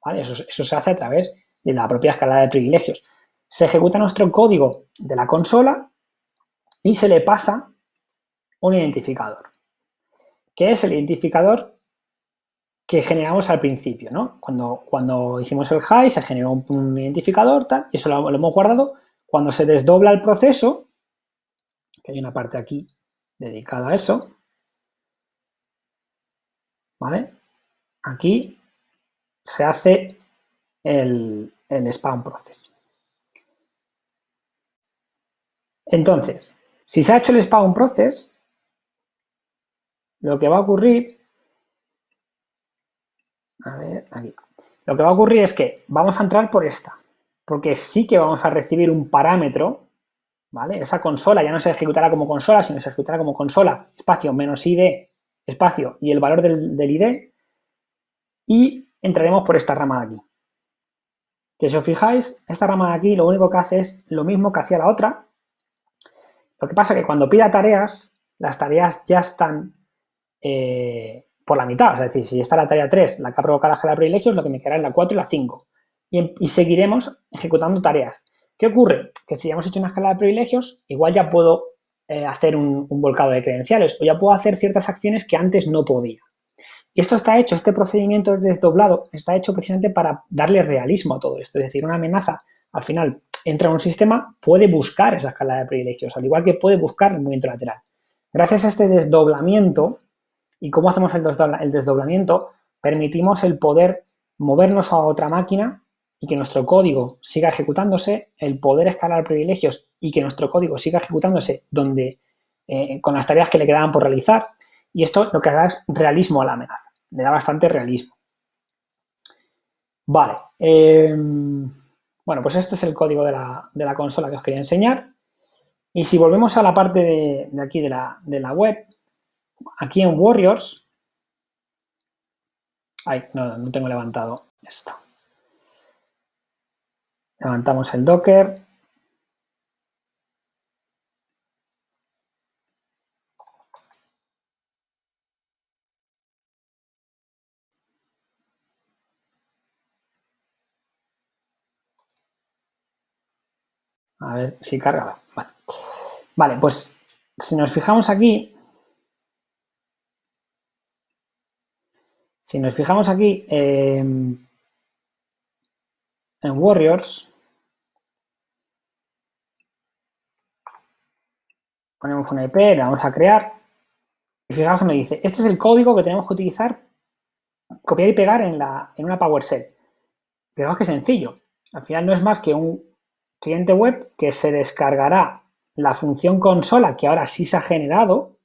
¿vale? Eso se hace a través de la propia escala de privilegios. Se ejecuta nuestro código de la consola y se le pasa un identificador. ¿Qué es el identificador que generamos al principio, ¿no? Cuando hicimos el high se generó un identificador, tal, y eso lo hemos guardado. Cuando se desdobla el proceso, que hay una parte aquí dedicada a eso, ¿vale? Aquí se hace el spawn process. Entonces, si se ha hecho el spawn process, lo que va a ocurrir, a ver, aquí, lo que va a ocurrir es que vamos a entrar por esta, porque sí que vamos a recibir un parámetro, ¿vale? Esa consola ya no se ejecutará como consola, sino se ejecutará como consola, espacio, menos ID, espacio y el valor del ID, y entraremos por esta rama de aquí, que si os fijáis, esta rama de aquí lo único que hace es lo mismo que hacía la otra. Lo que pasa es que cuando pida tareas, las tareas ya están por la mitad. Es decir, si está la tarea 3, la que ha provocado la escala de privilegios, lo que me quedará es la 4 y la 5. Y seguiremos ejecutando tareas. ¿Qué ocurre? Que si ya hemos hecho una escala de privilegios, igual ya puedo hacer un volcado de credenciales o ya puedo hacer ciertas acciones que antes no podía. Y esto está hecho, este procedimiento desdoblado, está hecho precisamente para darle realismo a todo esto. Es decir, una amenaza, al final, entra en un sistema, puede buscar esa escala de privilegios, al igual que puede buscar el movimiento lateral. Gracias a este desdoblamiento, y cómo hacemos el desdoblamiento, permitimos el poder movernos a otra máquina y que nuestro código siga ejecutándose, el poder escalar privilegios y que nuestro código siga ejecutándose con las tareas que le quedaban por realizar. Y esto lo que da es realismo a la amenaza, le da bastante realismo. Vale, bueno, pues este es el código de la consola que os quería enseñar. Y si volvemos a la parte de aquí de la web, aquí en Warriors, no tengo levantado esto. Levantamos el Docker. A ver si carga. Vale, pues si nos fijamos aquí, en Warriors, ponemos una IP, la vamos a crear y fijaos que me dice, este es el código que tenemos que utilizar, copiar y pegar en una PowerShell. Fijaos que sencillo. Al final no es más que un cliente web que se descargará la función consola que ahora sí se ha generado,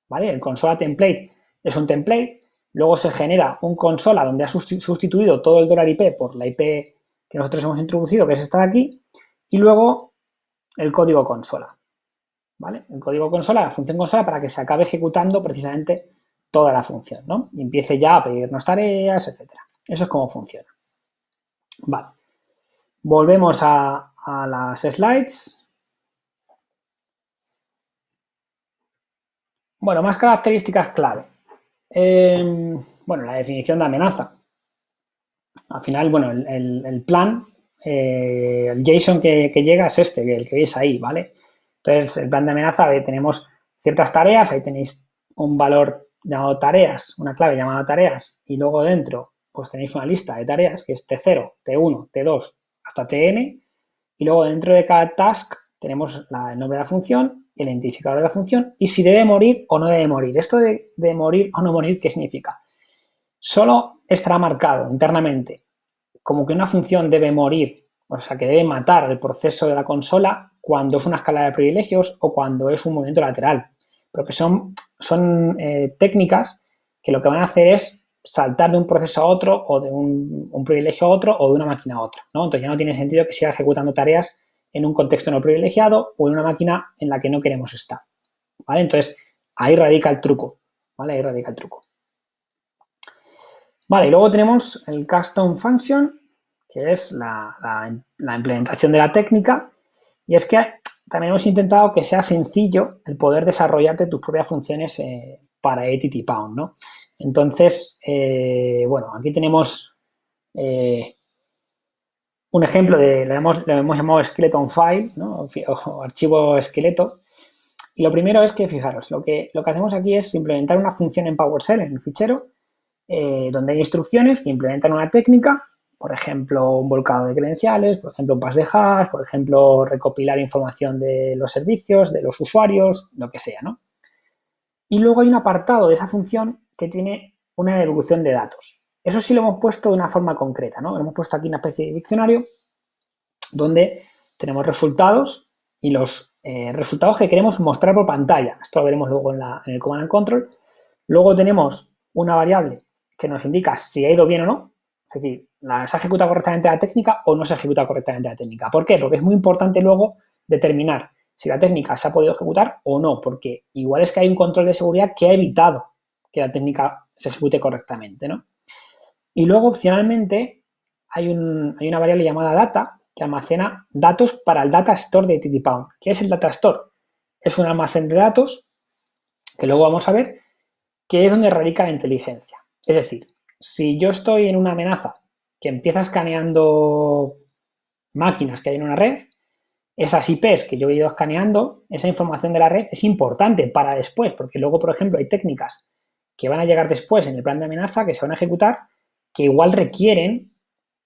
¿vale? El consola template es un template, luego se genera un consola donde ha sustituido todo el $IP por la IP que nosotros hemos introducido, que es esta de aquí, y luego el código consola, ¿vale? El código consola, la función consola, para que se acabe ejecutando precisamente toda la función, ¿no? Y empiece ya a pedirnos tareas, etcétera. Eso es cómo funciona. Vale. Volvemos a las slides. Bueno, más características clave. Bueno, la definición de amenaza. Al final, bueno, el plan, el JSON que llega es este, el que veis ahí, ¿vale? Entonces, el plan de amenaza, tenemos ciertas tareas, ahí tenéis un valor llamado tareas, una clave llamada tareas, y luego dentro, pues tenéis una lista de tareas que es T0, T1, T2 hasta Tn, y luego dentro de cada task tenemos el nombre de la función, el identificador de la función y si debe morir o no debe morir. Esto de morir o no morir, ¿qué significa? Solo estará marcado internamente como que una función debe morir, o sea, que debe matar el proceso de la consola cuando es una escala de privilegios o cuando es un movimiento lateral. Pero que son técnicas que lo que van a hacer es saltar de un proceso a otro o de un privilegio a otro o de una máquina a otra, ¿no? Entonces ya no tiene sentido que siga ejecutando tareas en un contexto no privilegiado o en una máquina en la que no queremos estar, ¿vale? Entonces ahí radica el truco, ¿vale? Ahí radica el truco. Vale, y luego tenemos el custom function, que es la implementación de la técnica, y es que también hemos intentado que sea sencillo el poder desarrollarte tus propias funciones para attpound, ¿no? Entonces, bueno, aquí tenemos un ejemplo lo hemos llamado skeleton file, ¿no? O archivo esqueleto. Y lo primero es que, fijaros, lo que hacemos aquí es implementar una función en PowerShell, en el fichero, donde hay instrucciones que implementan una técnica, por ejemplo, un volcado de credenciales, por ejemplo, un pass de hash, por ejemplo, recopilar información de los servicios, de los usuarios, lo que sea, ¿no? Y luego hay un apartado de esa función que tiene una devolución de datos. Eso sí lo hemos puesto de una forma concreta, ¿no? Lo hemos puesto aquí una especie de diccionario donde tenemos resultados y los resultados que queremos mostrar por pantalla. Esto lo veremos luego en el Command and Control. Luego tenemos una variable que nos indica si ha ido bien o no, es decir, se ejecuta correctamente la técnica o no se ejecuta correctamente la técnica. ¿Por qué? Porque es muy importante luego determinar si la técnica se ha podido ejecutar o no, porque igual es que hay un control de seguridad que ha evitado que la técnica se ejecute correctamente, ¿no? Y luego, opcionalmente, hay una variable llamada data que almacena datos para el data store de TTPound. ¿Qué es el data store? Es un almacén de datos que luego vamos a ver que es donde radica la inteligencia. Es decir, si yo estoy en una amenaza que empieza escaneando máquinas que hay en una red, esas IPs que yo he ido escaneando, esa información de la red es importante para después, porque luego, por ejemplo, hay técnicas que van a llegar después en el plan de amenaza que se van a ejecutar que igual requieren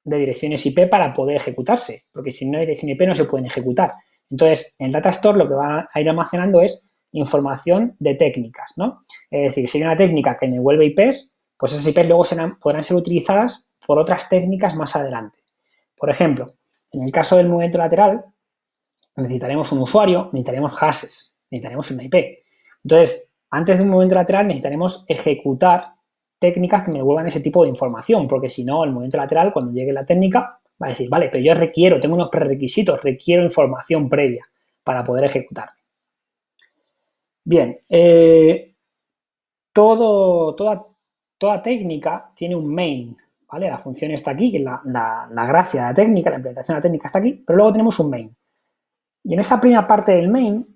de direcciones IP para poder ejecutarse, porque si no hay dirección IP no se pueden ejecutar. Entonces, en el Data Store lo que va a ir almacenando es información de técnicas, ¿no? Es decir, si hay una técnica que me devuelve IPs, pues esas IPs luego podrán ser utilizadas por otras técnicas más adelante. Por ejemplo, en el caso del movimiento lateral, necesitaremos un usuario, necesitaremos hashes, necesitaremos una IP. Entonces, antes de un movimiento lateral necesitaremos ejecutar técnicas que me devuelvan ese tipo de información, porque si no, el movimiento lateral, cuando llegue la técnica, va a decir, vale, pero yo tengo unos prerequisitos, requiero información previa para poder ejecutar. Bien, toda técnica tiene un main, ¿vale? La función está aquí, que es la gracia de la técnica, la implementación de la técnica está aquí, pero luego tenemos un main. Y en esta primera parte del main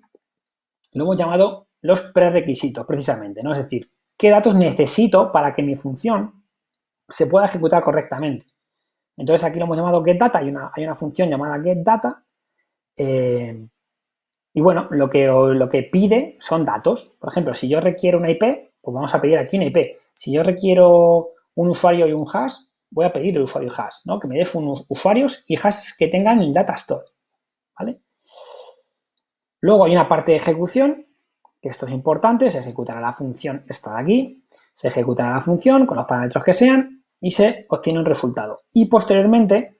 lo hemos llamado los prerequisitos, precisamente, ¿no? Es decir, qué datos necesito para que mi función se pueda ejecutar correctamente. Entonces aquí lo hemos llamado getData, hay una función llamada getData, y bueno, lo que pide son datos. Por ejemplo, si yo requiero una IP, pues vamos a pedir aquí una IP. Si yo requiero un usuario y un hash, voy a pedir el usuario y hash, ¿no? Que me des unos usuarios y hashes que tengan el data store, ¿vale? Luego hay una parte de ejecución, que esto es importante, se ejecutará la función esta de aquí, se ejecutará la función con los parámetros que sean y se obtiene un resultado. Y posteriormente,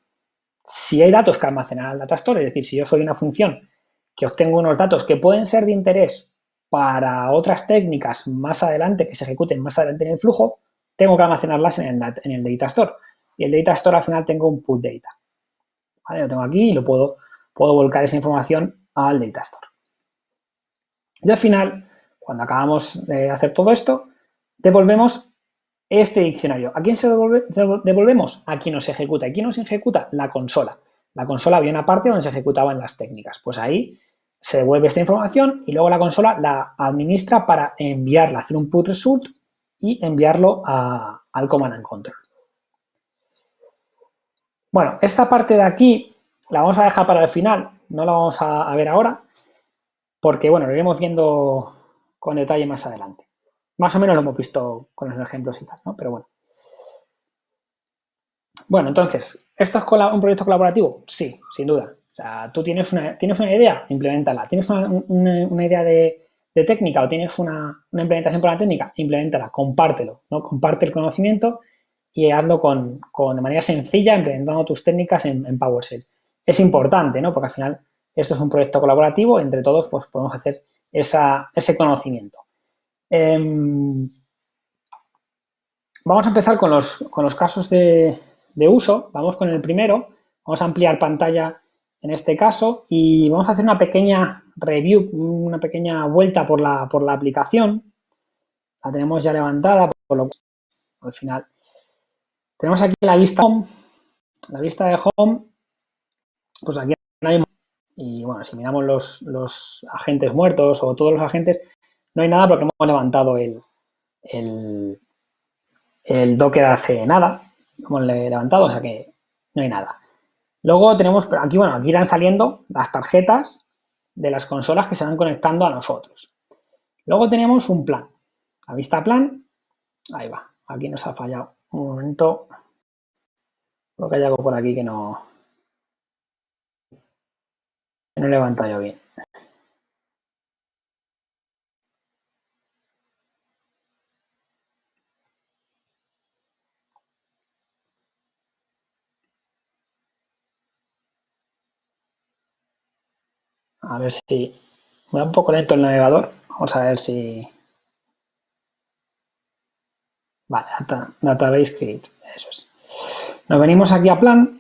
si hay datos que almacenar el data store, es decir, si yo soy una función que obtengo unos datos que pueden ser de interés para otras técnicas más adelante, que se ejecuten más adelante en el flujo, tengo que almacenarlas en el data store. Y el data store al final tengo un put data. ¿Vale? Lo tengo aquí y puedo volcar esa información al data store. Y al final, cuando acabamos de hacer todo esto, devolvemos este diccionario. ¿A quién se devolvemos? A quien nos ejecuta. ¿Y quién nos ejecuta? La consola. La consola había una parte donde se ejecutaban las técnicas. Pues ahí se devuelve esta información y luego la consola la administra para enviarla, hacer un put result y enviarlo al command and control. Bueno, esta parte de aquí la vamos a dejar para el final, no la vamos a ver ahora, porque bueno, lo iremos viendo con detalle más adelante. Más o menos lo hemos visto con los ejemplos y tal, ¿no? Pero bueno. Bueno, entonces, ¿esto es un proyecto colaborativo? Sí, sin duda. O sea, tú tienes una idea, implementala. ¿Tienes una idea de técnica o tienes una implementación para la técnica? Implementala, compártelo, ¿no? Comparte el conocimiento y hazlo de manera sencilla, implementando tus técnicas en PowerShell. Es importante, ¿no? Porque al final esto es un proyecto colaborativo, entre todos pues podemos hacer ese conocimiento. Vamos a empezar con los casos de uso. Vamos con el primero. Vamos a ampliar pantalla en este caso y vamos a hacer una pequeña review, una pequeña vuelta por la aplicación. La tenemos ya levantada, por lo cual al final tenemos aquí la vista home. La vista de home, pues aquí no hay. Y bueno, si miramos los agentes muertos o todos los agentes, no hay nada porque hemos levantado el Docker hace nada. Hemos levantado, o sea que no hay nada. Luego tenemos, aquí irán saliendo las tarjetas de las consolas que se van conectando a nosotros. Luego tenemos un plan. La vista plan, ahí va. Aquí nos ha fallado. Un momento. Creo que hay algo por aquí que no he levantado yo bien. A ver si... Me da un poco lento el navegador. Vamos a ver si... Vale, Database Create. Eso es. Nos venimos aquí a plan.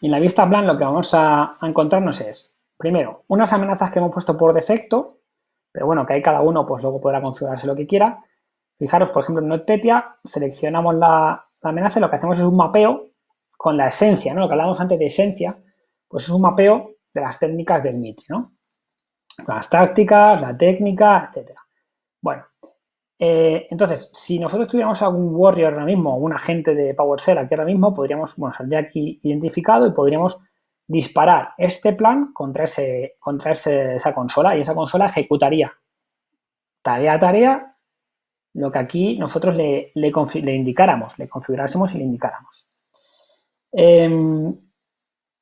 Y en la vista plan lo que vamos a encontrarnos es, primero, unas amenazas que hemos puesto por defecto, pero bueno, que ahí cada uno pues luego podrá configurarse lo que quiera. Fijaros, por ejemplo, en NotPetya seleccionamos la la amenaza, lo que hacemos es un mapeo con la esencia, ¿no? Lo que hablábamos antes de esencia, pues es un mapeo de las técnicas del Mitre, ¿no? Las tácticas, la técnica, etcétera. Bueno, entonces, si nosotros tuviéramos algún warrior ahora mismo, un agente de PowerShell aquí ahora mismo, podríamos, bueno, saldría aquí identificado y podríamos disparar este plan contra esa consola y esa consola ejecutaría tarea a tarea lo que aquí nosotros le indicáramos, le configurásemos y le indicáramos.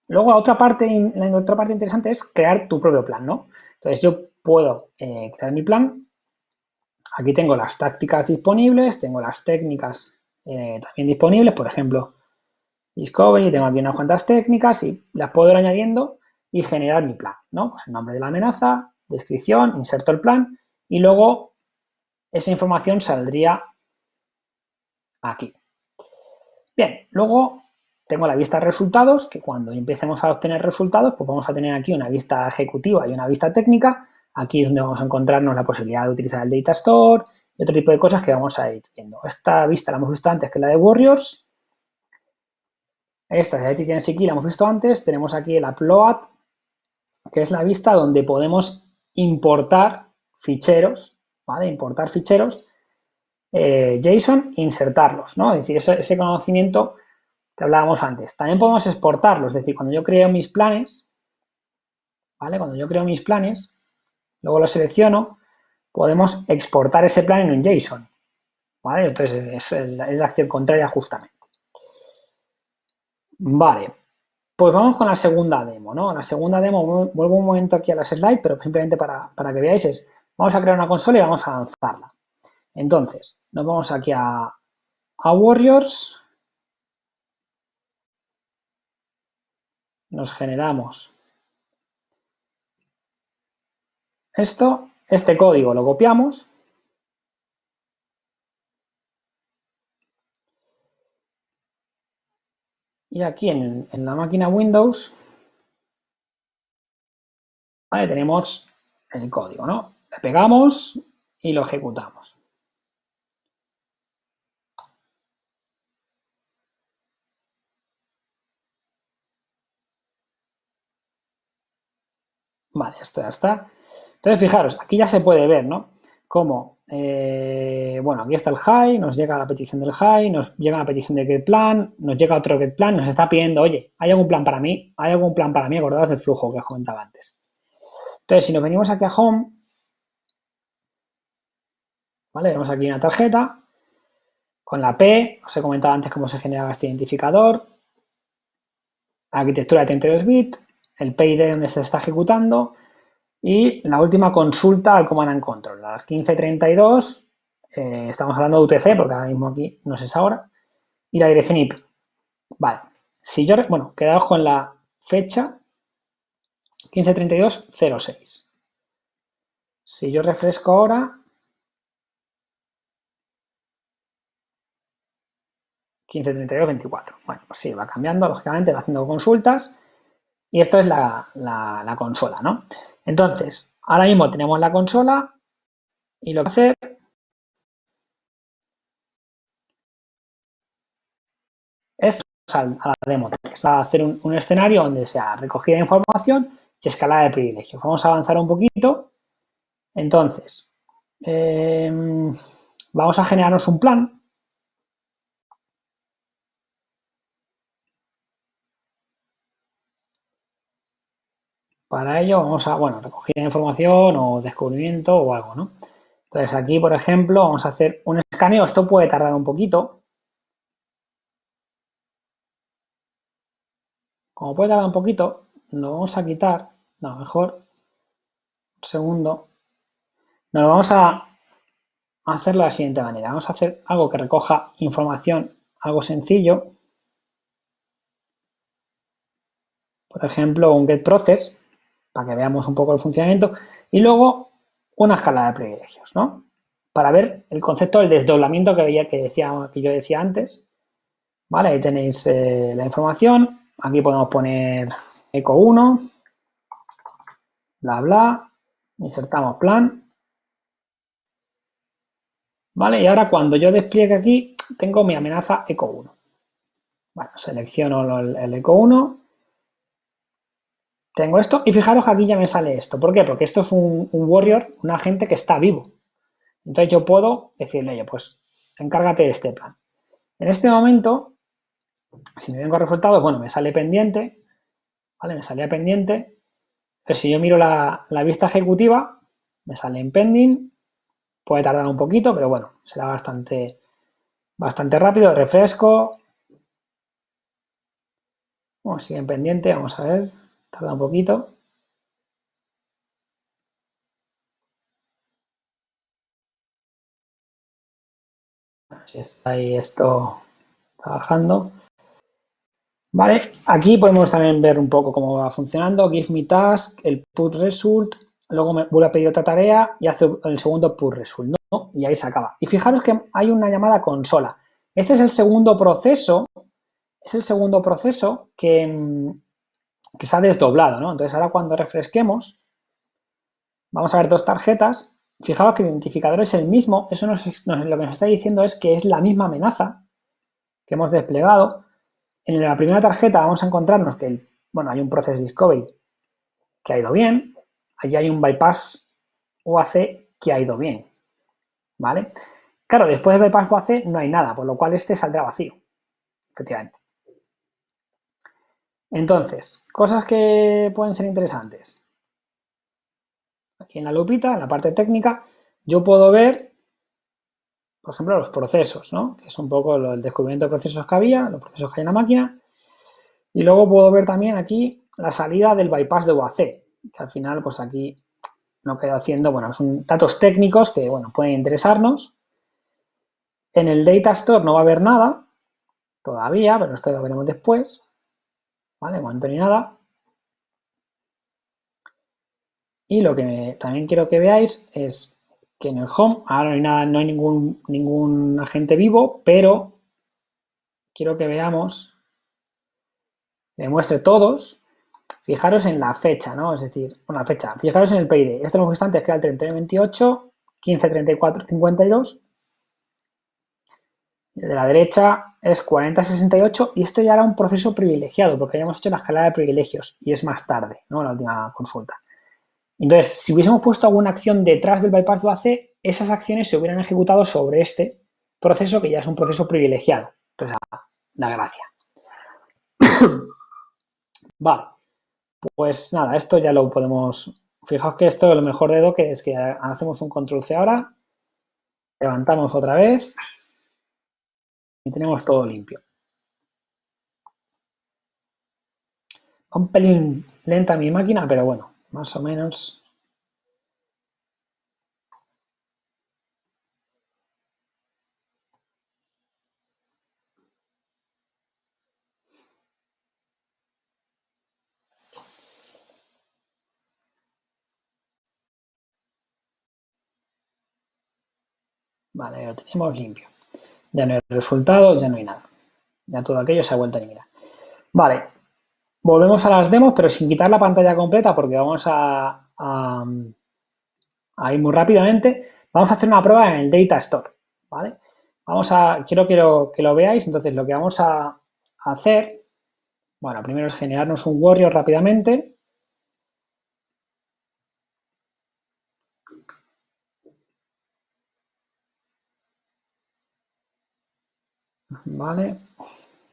Luego, la otra parte interesante es crear tu propio plan, ¿no? Entonces, yo puedo crear mi plan. Aquí tengo las tácticas disponibles, tengo las técnicas también disponibles, por ejemplo, Discovery, tengo aquí unas cuantas técnicas y las puedo ir añadiendo y generar mi plan, ¿no? Pues el nombre de la amenaza, descripción, inserto el plan y luego esa información saldría aquí. Bien, luego tengo la vista de resultados, que cuando empecemos a obtener resultados, pues vamos a tener aquí una vista ejecutiva y una vista técnica. Aquí es donde vamos a encontrarnos la posibilidad de utilizar el Data Store y otro tipo de cosas que vamos a ir viendo. Esta vista la hemos visto antes que la de Warriors. Esta de TTNSeQ la hemos visto antes. Tenemos aquí el Upload, que es la vista donde podemos importar ficheros, ¿vale? Importar ficheros JSON e insertarlos, ¿no? Es decir, ese conocimiento que hablábamos antes. También podemos exportarlos, es decir, cuando yo creo mis planes, ¿vale? Cuando yo creo mis planes, luego los selecciono, podemos exportar ese plan en un JSON, ¿vale? Entonces es la acción contraria justamente. Vale, pues vamos con la segunda demo, ¿no? La segunda demo, vuelvo un momento aquí a las slides, pero simplemente para que veáis vamos a crear una consola y vamos a lanzarla. Entonces, nos vamos aquí a Warriors, nos generamos este código lo copiamos y aquí en la máquina Windows, ¿vale? Tenemos el código, ¿no? Le pegamos y lo ejecutamos. Vale, esto ya está. Entonces, fijaros, aquí ya se puede ver, ¿no? Cómo, bueno, aquí está el high, nos llega la petición del high, nos llega la petición de getPlan, nos llega otro getPlan, nos está pidiendo, oye, ¿hay algún plan para mí? ¿Hay algún plan para mí? Acordaos del flujo que os comentaba antes. Entonces, si nos venimos aquí a Home, ¿vale? Vemos aquí una tarjeta con la P, os he comentado antes cómo se generaba este identificador, arquitectura de 32 bits, el PID donde se está ejecutando y la última consulta al Command and Control, a las 15:32, estamos hablando de UTC porque ahora mismo aquí no es esa hora, y la dirección IP. Vale, si yo, bueno, quedaos con la fecha 15:32:06. Si yo refresco ahora, 15:32:24. Bueno, pues sí, va cambiando, lógicamente, va haciendo consultas y esto es la consola, ¿no? Entonces, ahora mismo tenemos la consola y lo que hacer es a la demo 3, a hacer un escenario donde sea recogida de información y escalada de privilegios. Vamos a avanzar un poquito. Entonces, vamos a generarnos un plan. Para ello vamos a, bueno, recogida de información o descubrimiento o algo, ¿no? Entonces aquí, por ejemplo, vamos a hacer un escaneo. Esto puede tardar un poquito. Como puede tardar un poquito, lo vamos a quitar. No, mejor. Un segundo. Nos lo vamos a hacerlo de la siguiente manera. Vamos a hacer algo que recoja información, algo sencillo. Por ejemplo, un getProcess, para que veamos un poco el funcionamiento. Y luego una escala de privilegios, ¿no? Para ver el concepto del desdoblamiento que yo decía antes. Vale, ahí tenéis la información. Aquí podemos poner eco 1, bla, bla. Insertamos plan. Vale, y ahora cuando yo despliegue aquí, tengo mi amenaza eco 1. Bueno, selecciono el eco 1. Tengo esto y fijaros que aquí ya me sale esto. ¿Por qué? Porque esto es un warrior, un agente que está vivo. Entonces yo puedo decirle, oye, pues encárgate de este plan. En este momento, si me vengo a resultados, bueno, me sale pendiente, ¿vale? Me salía pendiente. Entonces si yo miro la vista ejecutiva, me sale en pending. Puede tardar un poquito, pero bueno, será bastante rápido. Refresco. Bueno, sigue en pendiente, vamos a ver. Tarda un poquito. Si está ahí esto trabajando. Vale, aquí podemos también ver un poco cómo va funcionando. Give me task, el put result, luego me vuelve a pedir otra tarea y hace el segundo put result, ¿no? Y ahí se acaba. Y fijaros que hay una llamada consola. Este es el segundo proceso, que se ha desdoblado, ¿no? Entonces ahora cuando refresquemos, vamos a ver dos tarjetas. Fijaros que el identificador es el mismo. Eso lo que nos está diciendo es que es la misma amenaza que hemos desplegado. En la primera tarjeta vamos a encontrarnos que hay un Process Discovery que ha ido bien. Allí hay un Bypass UAC que ha ido bien. ¿Vale? Claro, después del Bypass UAC no hay nada, por lo cual este saldrá vacío. Efectivamente. Entonces, cosas que pueden ser interesantes. Aquí en la lupita, en la parte técnica, yo puedo ver, por ejemplo, los procesos, ¿no? Que es un poco el descubrimiento de procesos que había, los procesos que hay en la máquina. Y luego puedo ver también aquí la salida del bypass de UAC, que al final, pues aquí no quedo haciendo, bueno, son datos técnicos que, bueno, pueden interesarnos. En el Data Store no va a haber nada todavía, pero esto lo veremos después. ¿Vale? De momento ni nada. Y lo que también quiero que veáis es que en el home ahora no hay nada, no hay ningún agente vivo, pero quiero que veamos, que muestre todos. Fijaros en la fecha, ¿no? Es decir, la fecha. Fijaros en el PID. Este nuevo instante es que era el 31-28, 15-34-52. El de la derecha es 40-68 y esto ya era un proceso privilegiado porque habíamos hecho la escalada de privilegios y es más tarde, ¿no? La última consulta. Entonces, si hubiésemos puesto alguna acción detrás del bypass de UAC, esas acciones se hubieran ejecutado sobre este proceso que ya es un proceso privilegiado. Entonces, la gracia. Vale, pues nada, esto ya lo podemos... Fijaos que esto es lo mejor de Docker, es que hacemos un control C ahora, levantamos otra vez y tenemos todo limpio. Un pelín lenta mi máquina, pero bueno, más o menos. Vale, lo tenemos limpio. Ya no hay resultados, ya no hay nada. Ya todo aquello se ha vuelto a eliminar. Vale, volvemos a las demos, pero sin quitar la pantalla completa porque vamos a ir muy rápidamente. Vamos a hacer una prueba en el Data Store, ¿vale? Quiero que lo veáis, entonces lo que vamos a hacer, bueno, primero es generarnos un Warrior rápidamente. Vale,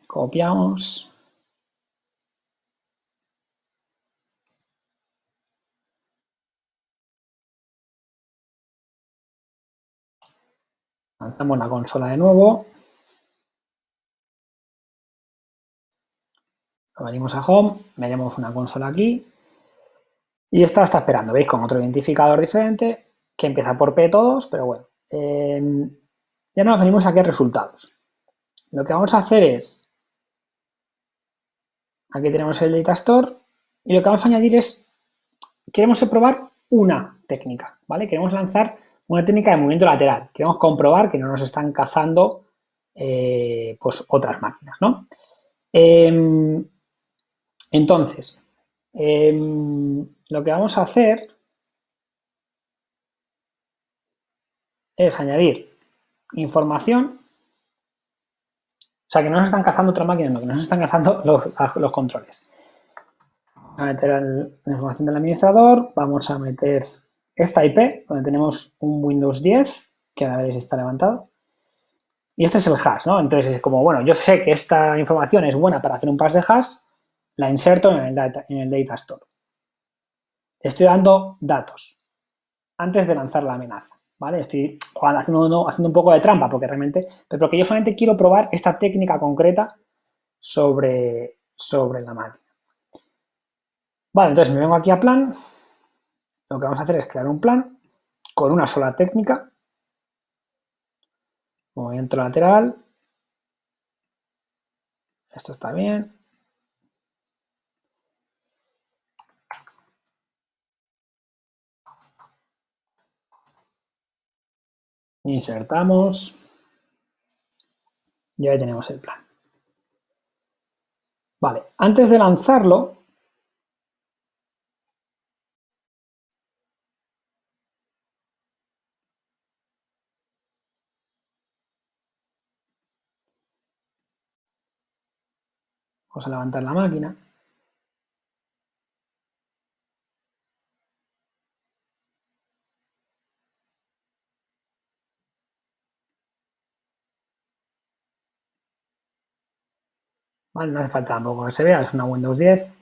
copiamos. Lanzamos la consola de nuevo. Venimos a Home, veremos una consola aquí. Y esta está esperando, ¿veis? Con otro identificador diferente, que empieza por P todos, pero bueno. Ya nos venimos aquí a resultados. Lo que vamos a hacer es, aquí tenemos el Data Store, y lo que vamos a añadir es, queremos probar una técnica, ¿vale? Queremos lanzar una técnica de movimiento lateral. Queremos comprobar que no nos están cazando pues otras máquinas, ¿no? Entonces, lo que vamos a hacer es añadir información O sea, que no nos están cazando otras máquinas, no, que nos están cazando los controles. Vamos a meter la información del administrador, vamos a meter esta IP, donde tenemos un Windows 10, que ahora veréis está levantado. Y este es el hash, ¿no? Entonces es como, bueno, yo sé que esta información es buena para hacer un pass de hash, la inserto en el data store. Estoy dando datos antes de lanzar la amenaza, ¿vale? Estoy haciendo un poco de trampa, porque realmente, pero porque yo solamente quiero probar esta técnica concreta sobre la máquina. Vale, entonces me vengo aquí a plan, lo que vamos a hacer es crear un plan con una sola técnica, movimiento lateral, esto está bien. Insertamos y ahí tenemos el plan. Vale, antes de lanzarlo, vamos a levantar la máquina. Vale, no hace falta tampoco que se vea, es una Windows 10.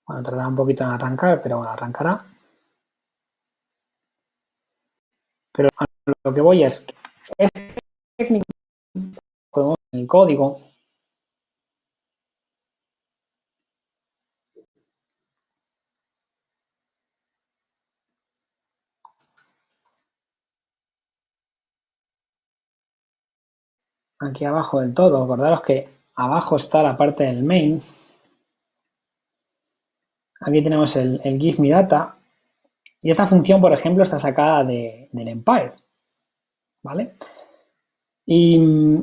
Bueno, tardará un poquito en arrancar, pero bueno, arrancará. Pero a lo que voy es que este técnico, podemos en el código, aquí abajo del todo, acordaros que abajo está la parte del main. Aquí tenemos el give me data. Y esta función, por ejemplo, está sacada del Empire. ¿Vale? Y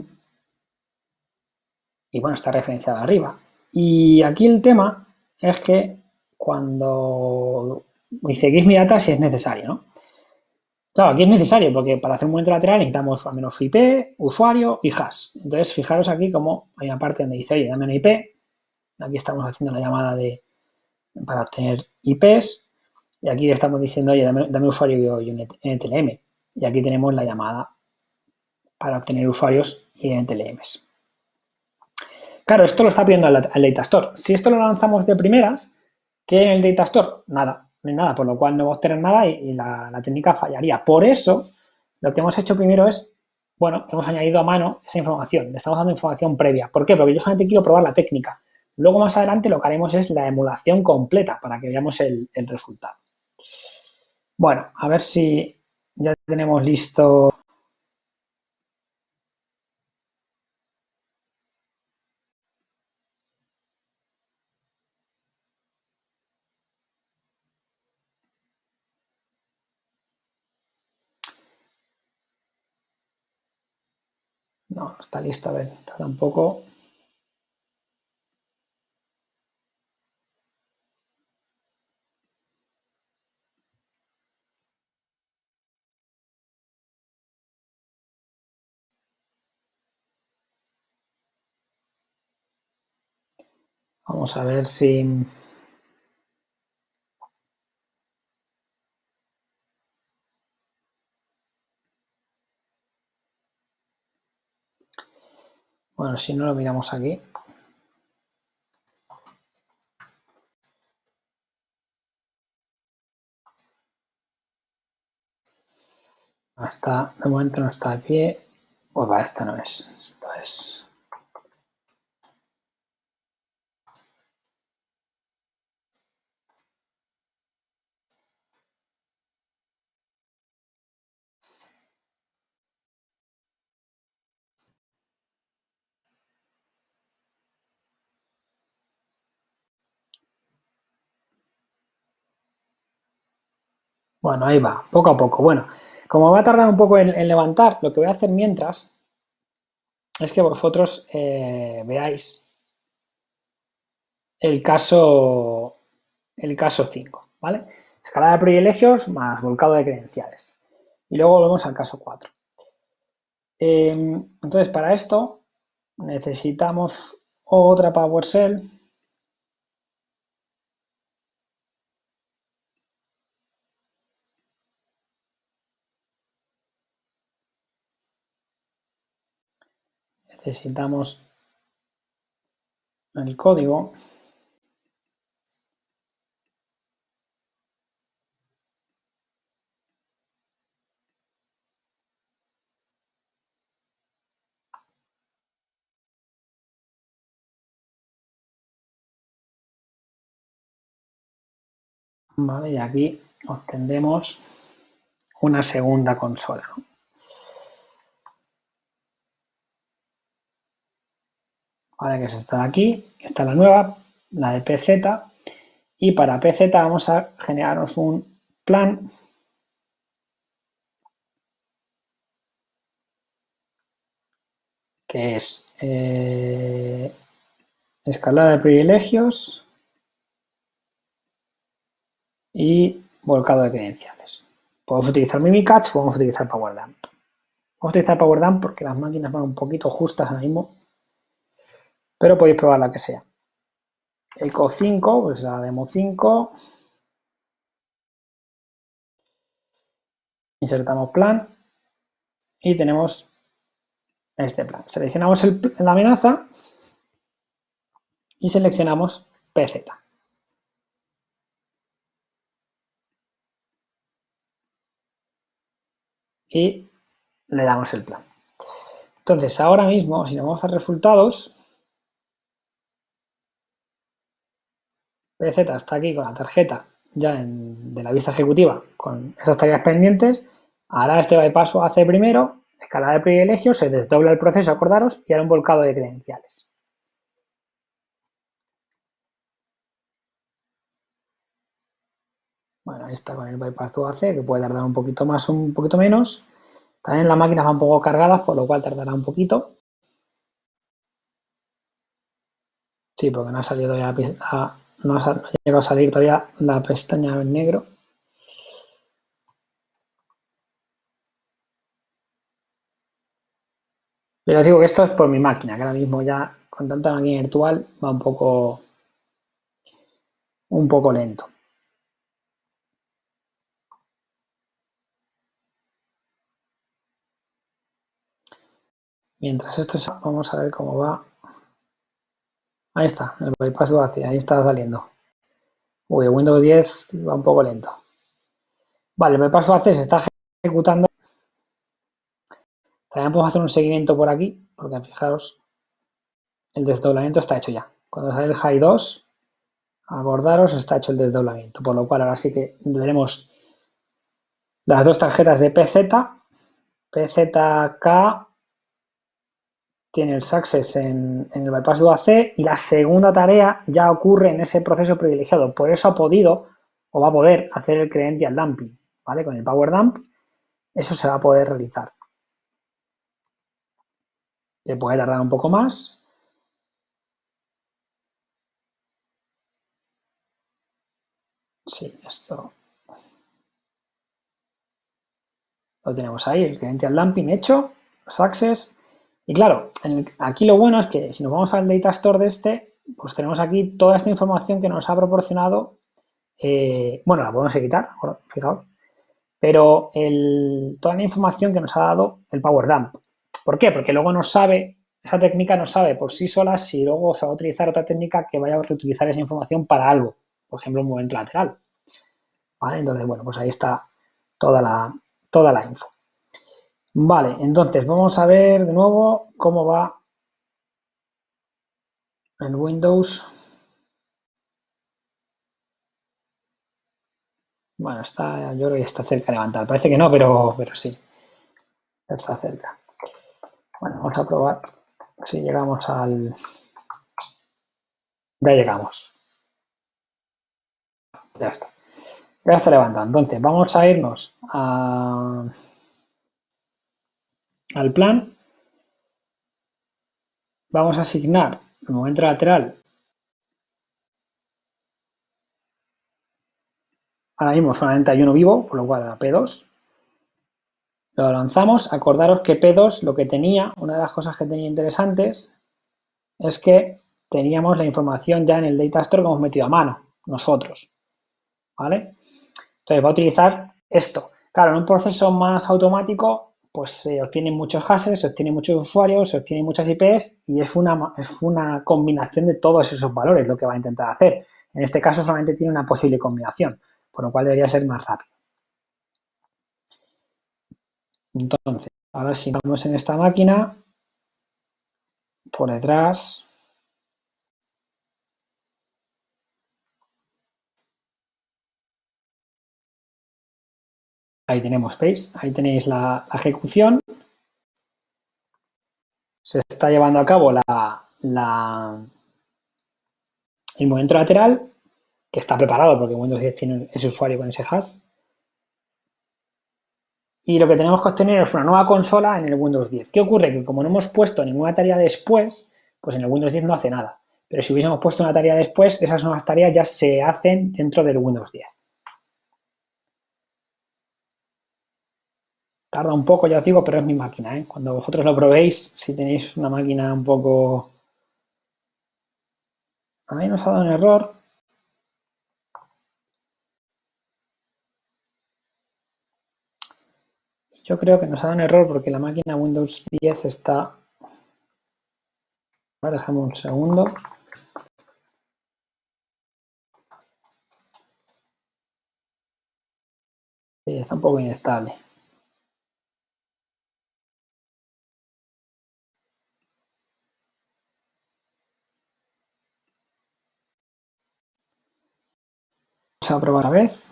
bueno, está referenciado arriba. Y aquí el tema es que cuando dice give me data si es necesario, ¿no? Claro, aquí es necesario porque para hacer un movimiento lateral necesitamos al menos IP, usuario y hash. Entonces, fijaros aquí como hay una parte donde dice, oye, dame una IP. Aquí estamos haciendo la llamada para obtener IPs. Y aquí le estamos diciendo, oye, dame usuario y un NTLM. Y aquí tenemos la llamada para obtener usuarios y NTLMs. Claro, esto lo está pidiendo al Data Store. Si esto lo lanzamos de primeras, ¿qué hay en el Data Store? Nada, no hay nada, por lo cual no vamos a obtener nada y la técnica fallaría. Por eso, lo que hemos hecho primero es, bueno, hemos añadido a mano esa información, le estamos dando información previa. ¿Por qué? Porque yo solamente quiero probar la técnica. Luego, más adelante, lo que haremos es la emulación completa para que veamos el resultado. Bueno, a ver si ya tenemos listo. No, no está listo, a ver, tarda un poco. Vamos a ver si... Bueno, si no lo miramos aquí. Hasta de momento no está de pie. Pues va, esta no es. Esto es. Bueno, ahí va, poco a poco. Bueno, como va a tardar un poco en levantar, lo que voy a hacer mientras es que vosotros veáis el caso 5, ¿vale? Escalada de privilegios más volcado de credenciales. Y luego volvemos al caso 4. Entonces, para esto necesitamos otra PowerShell. Necesitamos el código. ¿Vale? Y aquí obtendremos una segunda consola, ¿no? Vale, que es esta de aquí, está la nueva, la de PZ, y para PZ vamos a generarnos un plan que es escalada de privilegios y volcado de credenciales. Podemos utilizar Mimikatz, podemos utilizar PowerDump. Vamos a utilizar PowerDump porque las máquinas van un poquito justas ahora mismo, pero podéis probar la que sea. Eco 5, pues la demo 5. Insertamos plan y tenemos este plan. Seleccionamos la amenaza y seleccionamos PZ. Y le damos el plan. Entonces, ahora mismo, si nos vamos a resultados, PZ está aquí con la tarjeta ya de la vista ejecutiva con esas tareas pendientes. Hará este bypass hace primero, escala de privilegios, se desdobla el proceso, acordaros, y hará un volcado de credenciales. Bueno, ahí está con el bypass UAC, que puede tardar un poquito más o un poquito menos. También las máquinas van un poco cargadas, por lo cual tardará un poquito. Sí, porque no ha salido todavía no ha llegado a salir todavía la pestaña en negro. Pero os digo que esto es por mi máquina, que ahora mismo ya con tanta máquina virtual va un poco lento. Mientras esto vamos a ver cómo va. Ahí está, el bypass hacia, ahí está saliendo. Uy, Windows 10 va un poco lento. Vale, el bypass se está ejecutando. También podemos hacer un seguimiento por aquí, porque fijaros, el desdoblamiento está hecho ya. Cuando sale el high 2, acordaros, está hecho el desdoblamiento, por lo cual ahora sí que veremos las dos tarjetas de PZ, PZK tiene el success en el bypass de UAC y la segunda tarea ya ocurre en ese proceso privilegiado. Por eso ha podido o va a poder hacer el credential dumping, ¿vale? Con el power dump eso se va a poder realizar. Le puede tardar un poco más. Sí, esto lo tenemos ahí, el credential dumping hecho, success. Y claro, aquí lo bueno es que si nos vamos al data store de este, pues tenemos aquí toda esta información que nos ha proporcionado. Bueno, la podemos editar, fijaos. Pero toda la información que nos ha dado el Power Dump. ¿Por qué? Porque luego no sabe, esa técnica no sabe por sí sola si luego se va a utilizar otra técnica que vaya a reutilizar esa información para algo, por ejemplo, un movimiento lateral. ¿Vale? Entonces, bueno, pues ahí está toda la info. Vale, entonces vamos a ver de nuevo cómo va el Windows. Bueno, yo creo que está cerca de levantar. Parece que no, pero sí, está cerca. Bueno, vamos a probar si llegamos al... Ya llegamos. Ya está. Ya está levantado. Entonces, vamos a irnos al plan. Vamos a asignar el momento lateral. Ahora mismo solamente hay uno vivo, por lo cual a P2. Lo lanzamos. Acordaros que P2 lo que tenía, una de las cosas que tenía interesantes, es que teníamos la información ya en el data store que hemos metido a mano, nosotros. ¿Vale? Entonces va a utilizar esto. Claro, en un proceso más automático, pues se obtienen muchos hashes, se obtienen muchos usuarios, se obtienen muchas IPs y es una combinación de todos esos valores lo que va a intentar hacer. En este caso solamente tiene una posible combinación, por lo cual debería ser más rápido. Entonces, ahora si vamos en esta máquina, por detrás, ahí tenemos, ¿veis? Ahí tenéis la ejecución. Se está llevando a cabo el movimiento lateral, que está preparado porque Windows 10 tiene ese usuario con ese hash. Y lo que tenemos que obtener es una nueva consola en el Windows 10. ¿Qué ocurre? Que como no hemos puesto ninguna tarea después, pues en el Windows 10 no hace nada. Pero si hubiésemos puesto una tarea después, esas nuevas tareas ya se hacen dentro del Windows 10. Tarda un poco, ya os digo, pero es mi máquina, ¿eh? Cuando vosotros lo probéis, si tenéis una máquina un poco... A mí nos ha dado un error. Yo creo que nos ha dado un error porque la máquina Windows 10 está... Vale, déjame un segundo. Sí, está un poco inestable. Vamos a probar otra vez.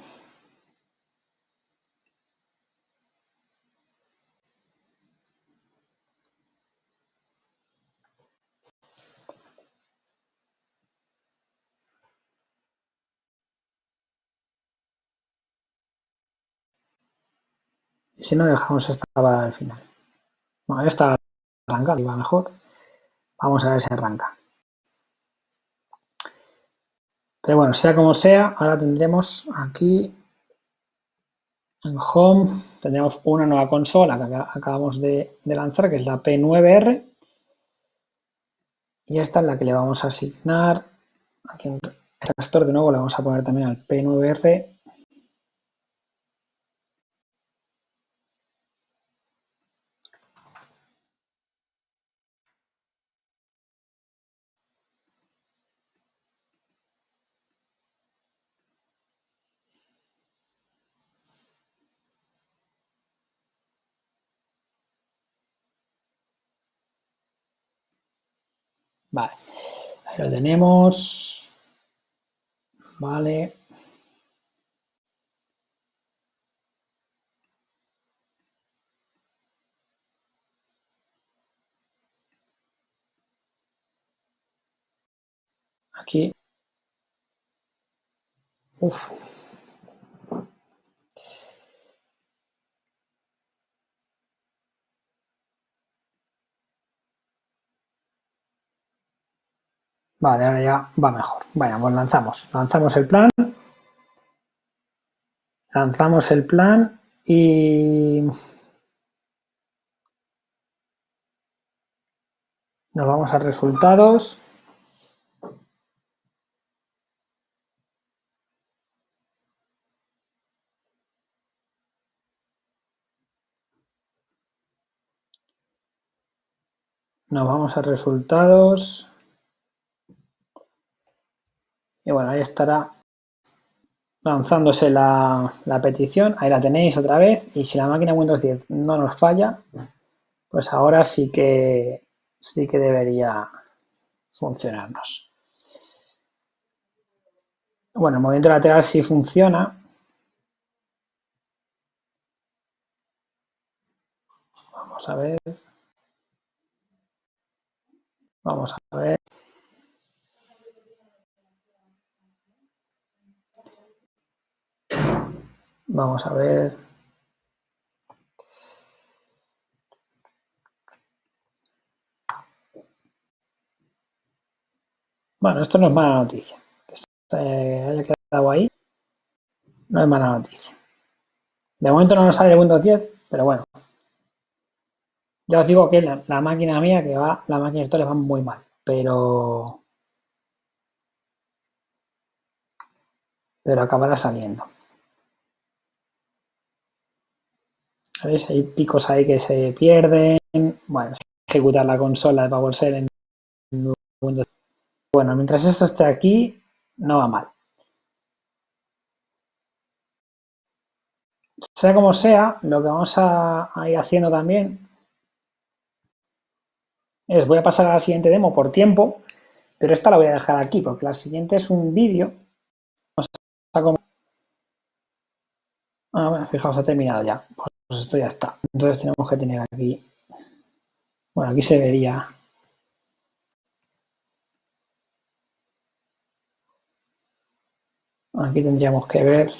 Y si no, dejamos esta para el final. Bueno, esta arranca, y va mejor. Vamos a ver si arranca. Pero bueno, sea como sea, ahora tendremos aquí en Home, tendremos una nueva consola que acabamos de lanzar, que es la P9R. Y esta es la que le vamos a asignar. Aquí en el store de nuevo le vamos a poner también al P9R. Vale, ahí lo tenemos. Vale. Aquí. Uf. Vale, ahora ya va mejor. Bueno, pues lanzamos. Lanzamos el plan. Lanzamos el plan y nos vamos a resultados. Nos vamos a resultados. Y bueno, ahí estará lanzándose la petición. Ahí la tenéis otra vez. Y si la máquina Windows 10 no nos falla, pues ahora sí que debería funcionarnos. Bueno, el movimiento lateral sí funciona. Vamos a ver. Vamos a ver. Vamos a ver. Bueno, esto no es mala noticia. Que se haya quedado ahí, no es mala noticia. De momento no nos sale el Windows 10, pero bueno, Ya os digo que la máquina mía que va, la máquina virtual va muy mal, pero acabará saliendo. ¿Veis? Hay picos ahí que se pierden. Bueno, ejecutar la consola de PowerShell en Windows. Bueno, mientras esto esté aquí, no va mal. Sea como sea, lo que vamos a ir haciendo también es, voy a pasar a la siguiente demo por tiempo, pero esta la voy a dejar aquí, porque la siguiente es un vídeo. Ah, bueno, fijaos, ha terminado ya. Pues esto ya está. Entonces tenemos que tener aquí, bueno, aquí se vería. Aquí tendríamos que ver.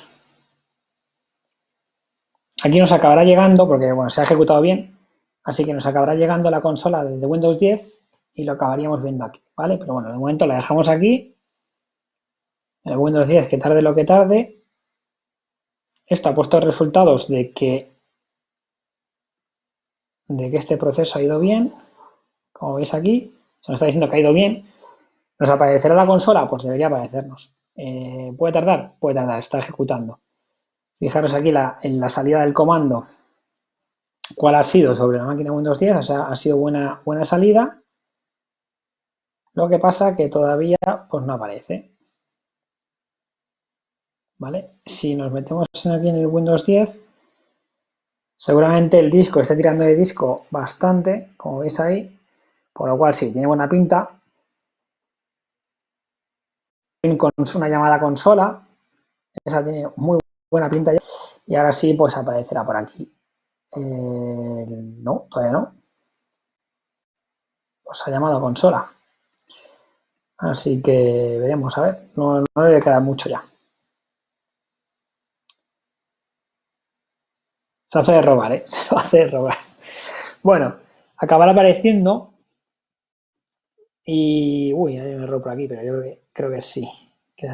Aquí nos acabará llegando, porque bueno, se ha ejecutado bien, así que nos acabará llegando la consola de Windows 10 y lo acabaríamos viendo aquí, ¿vale? Pero bueno, de momento la dejamos aquí, el Windows 10, que tarde lo que tarde. Esto ha puesto resultados de que este proceso ha ido bien, como veis aquí, se nos está diciendo que ha ido bien. ¿Nos aparecerá la consola? Pues debería aparecernos. ¿Puede tardar? Puede tardar, está ejecutando. Fijaros aquí en la salida del comando, cuál ha sido sobre la máquina Windows 10, o sea, ha sido buena salida. Lo que pasa que todavía pues no aparece, ¿vale? Si nos metemos aquí en el Windows 10, seguramente el disco esté tirando de disco bastante, como veis ahí, por lo cual sí, tiene buena pinta. Con una llamada consola, esa tiene muy buena pinta ya, y ahora sí pues aparecerá por aquí. No, todavía no. Pues ha llamado consola. Así que veremos, a ver, no debe quedar mucho ya. Se hace de robar, ¿eh? Se va a hacer de robar. Bueno, acabará apareciendo y... Uy, hay un error por aquí, pero yo creo que sí, que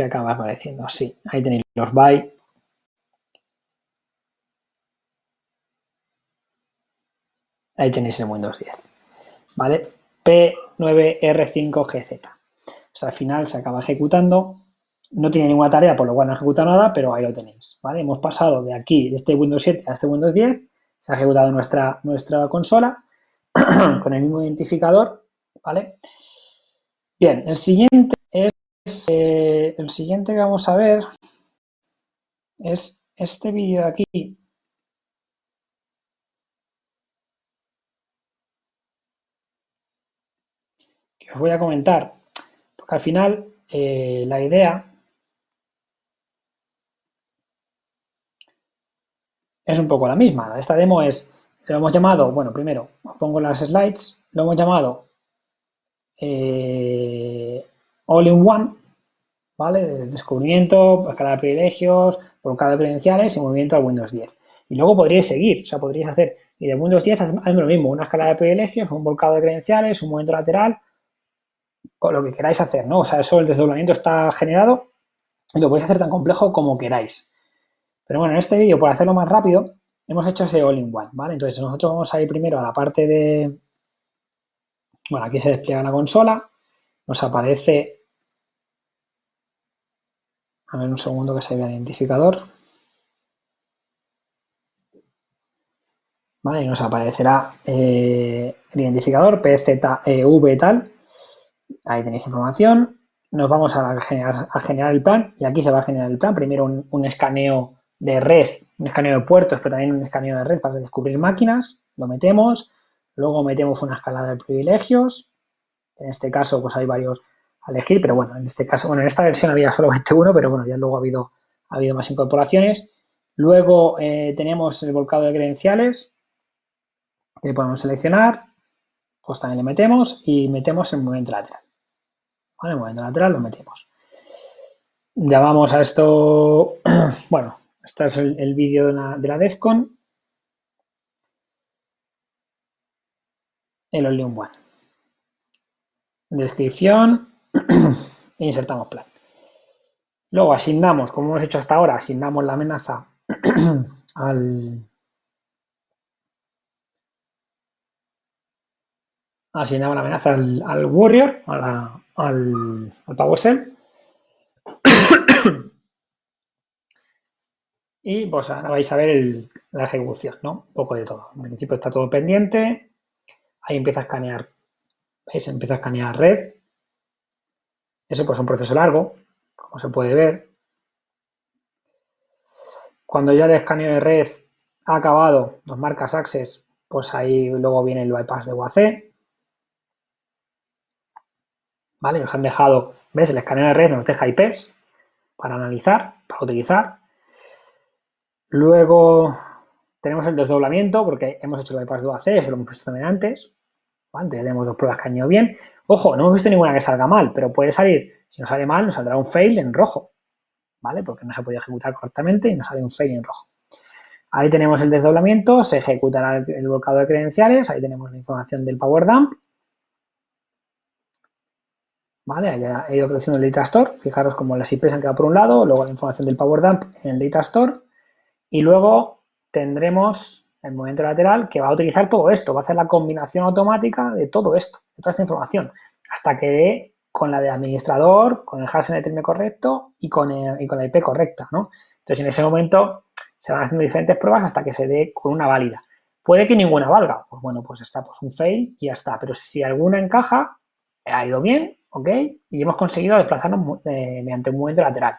acaba apareciendo. Sí, ahí tenéis los bytes. Ahí tenéis el Windows 10, ¿vale? P9R5GZ. O sea, al final se acaba ejecutando. No tiene ninguna tarea, por lo cual no ejecuta nada, pero ahí lo tenéis, ¿vale? Hemos pasado de aquí, de este Windows 7 a este Windows 10. Se ha ejecutado nuestra consola con el mismo identificador, ¿vale? Bien, el siguiente el siguiente que vamos a ver es este vídeo de aquí, que os voy a comentar, porque al final la idea es un poco la misma. Esta demo lo hemos llamado, bueno, primero os pongo las slides, lo hemos llamado All in One, ¿vale? Descubrimiento, escala de privilegios, volcado de credenciales y movimiento al Windows 10. Y luego podríais seguir, o sea, podríais hacer, y de Windows 10 hazme lo mismo, una escala de privilegios, un volcado de credenciales, un movimiento lateral, o lo que queráis hacer, ¿no? O sea, eso el desdoblamiento está generado y lo podéis hacer tan complejo como queráis. Pero bueno, en este vídeo, por hacerlo más rápido, hemos hecho ese all-in-one, ¿vale? Entonces nosotros vamos a ir primero a la parte de... Bueno, aquí se despliega la consola, nos aparece... A ver un segundo que se vea el identificador. ¿Vale? Y nos aparecerá el identificador PZEV tal. Ahí tenéis información. Nos vamos a generar el plan y aquí se va a generar el plan. Primero un escaneo de red, un escaneo de puertos, pero también un escaneo de red para descubrir máquinas. Lo metemos. Luego metemos una escalada de privilegios. En este caso, pues hay varios a elegir, pero bueno, en este caso, bueno, en esta versión había solamente uno, pero bueno, ya luego ha habido más incorporaciones. Luego tenemos el volcado de credenciales, que podemos seleccionar, pues también le metemos y metemos el movimiento lateral. ¿Vale? El movimiento lateral lo metemos. Ya vamos a esto, bueno, este es el vídeo de la DEFCON, el Only One. Descripción e insertamos plan. Luego asignamos, como hemos hecho hasta ahora, asignamos la amenaza al asignaba la amenaza al Warrior, al PowerShell. Y pues ahora vais a ver la ejecución, ¿no? Un poco de todo. En principio está todo pendiente. Ahí empieza a escanear, ¿veis? Empieza a escanear red. Eso pues es un proceso largo, como se puede ver. Cuando ya el escaneo de red ha acabado, nos marca Access, pues ahí luego viene el bypass de UAC. ¿Vale? Nos han dejado, ¿ves? El escaneo de red nos deja IPs para analizar, para utilizar. Luego tenemos el desdoblamiento, porque hemos hecho el bypass de UAC, eso lo hemos visto también antes. ¿Vale? Entonces tenemos dos pruebas que han ido bien. Ojo, no hemos visto ninguna que salga mal, pero puede salir, si nos sale mal, nos saldrá un fail en rojo, ¿vale? Porque no se ha podido ejecutar correctamente y nos sale un fail en rojo. Ahí tenemos el desdoblamiento, se ejecutará el volcado de credenciales, ahí tenemos la información del Power Dump, ¿vale? Ahí ha ido creciendo el Data Store, fijaros como las IPs han quedado por un lado, luego la información del Power Dump en el Data Store, y luego tendremos el movimiento lateral que va a utilizar todo esto, va a hacer la combinación automática de todo esto, de toda esta información, hasta que dé con la de administrador, con el hash NTM correcto y con la IP correcta, ¿no? Entonces, en ese momento se van haciendo diferentes pruebas hasta que se dé con una válida. Puede que ninguna valga, pues bueno, pues está pues un fail y ya está, pero si alguna encaja, ha ido bien, ¿ok? Y hemos conseguido desplazarnos mediante un movimiento lateral,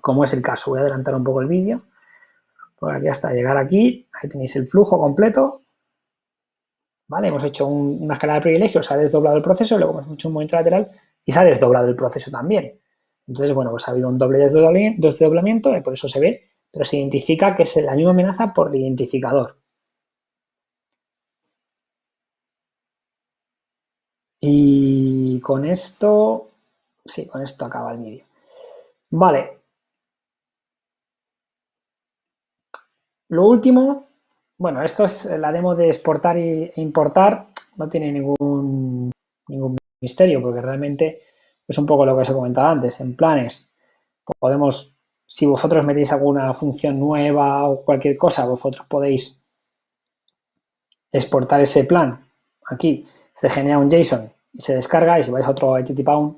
como es el caso. Voy a adelantar un poco el vídeo. Por aquí hasta llegar aquí, ahí tenéis el flujo completo, ¿vale? Hemos hecho una escala de privilegios, se ha desdoblado el proceso, luego hemos hecho un movimiento lateral y se ha desdoblado el proceso también. Entonces, bueno, pues ha habido un doble desdoblamiento, por eso se ve, pero se identifica que es la misma amenaza por el identificador. Y con esto, sí, con esto acaba el vídeo. Vale. Lo último, bueno, esto es la demo de exportar e importar, no tiene ningún misterio, porque realmente es un poco lo que os he comentado antes. En planes podemos, si vosotros metéis alguna función nueva o cualquier cosa, vosotros podéis exportar ese plan. Aquí se genera un JSON y se descarga, y si vais a otro ITTPound,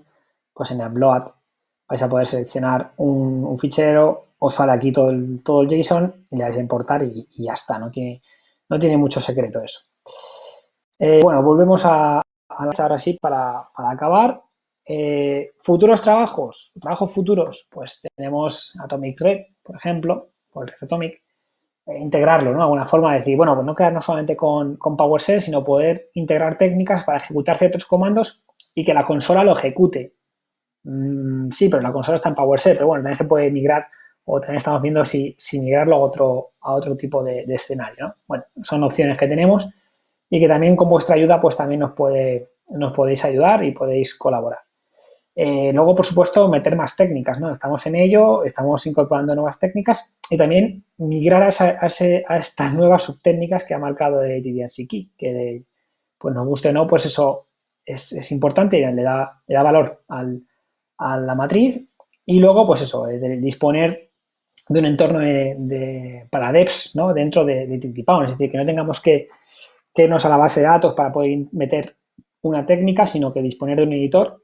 pues en el Upload vais a poder seleccionar un fichero, os sale aquí todo el JSON y le dais a importar y ya está, no tiene mucho secreto eso. Bueno, volvemos a ahora sí para acabar. Futuros trabajos futuros, pues tenemos Atomic Red, por ejemplo, o el Red Atomic, integrarlo, ¿no? Alguna forma de decir, bueno, pues no quedarnos solamente con PowerShell, sino poder integrar técnicas para ejecutar ciertos comandos y que la consola lo ejecute. Sí, pero la consola está en PowerShell, pero bueno, también se puede migrar, o también estamos viendo si migrarlo a otro tipo de escenario, ¿no? Bueno, son opciones que tenemos y que también con vuestra ayuda pues también nos podéis ayudar y podéis colaborar. Luego, por supuesto, meter más técnicas, ¿no? Estamos en ello, estamos incorporando nuevas técnicas y también migrar a estas nuevas subtécnicas que ha marcado TDNCKey, que pues nos guste o no, pues eso es importante y le da valor a la matriz. Y luego, pues eso, de disponer de un entorno para devs, ¿no? Dentro de TTPound, es decir, que no tengamos que irnos a la base de datos para poder meter una técnica, sino que disponer de un editor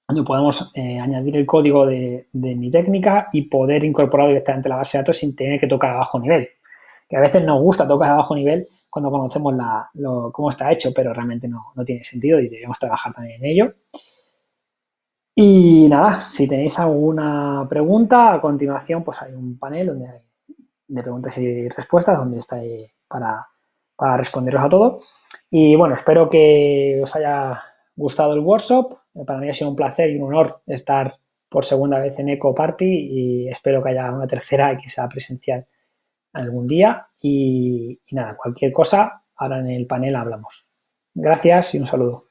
donde podemos añadir el código de mi técnica y poder incorporarlo directamente a la base de datos sin tener que tocar a bajo nivel. Que a veces nos gusta tocar a bajo nivel cuando conocemos cómo está hecho, pero realmente no tiene sentido y debemos trabajar también en ello. Y nada, si tenéis alguna pregunta, a continuación pues hay un panel donde hay de preguntas y respuestas, donde estáis para responderos a todo. Y bueno, espero que os haya gustado el workshop. Para mí ha sido un placer y un honor estar por segunda vez en Eco Party y espero que haya una tercera y que sea presencial algún día. Y nada, cualquier cosa, ahora en el panel hablamos. Gracias y un saludo.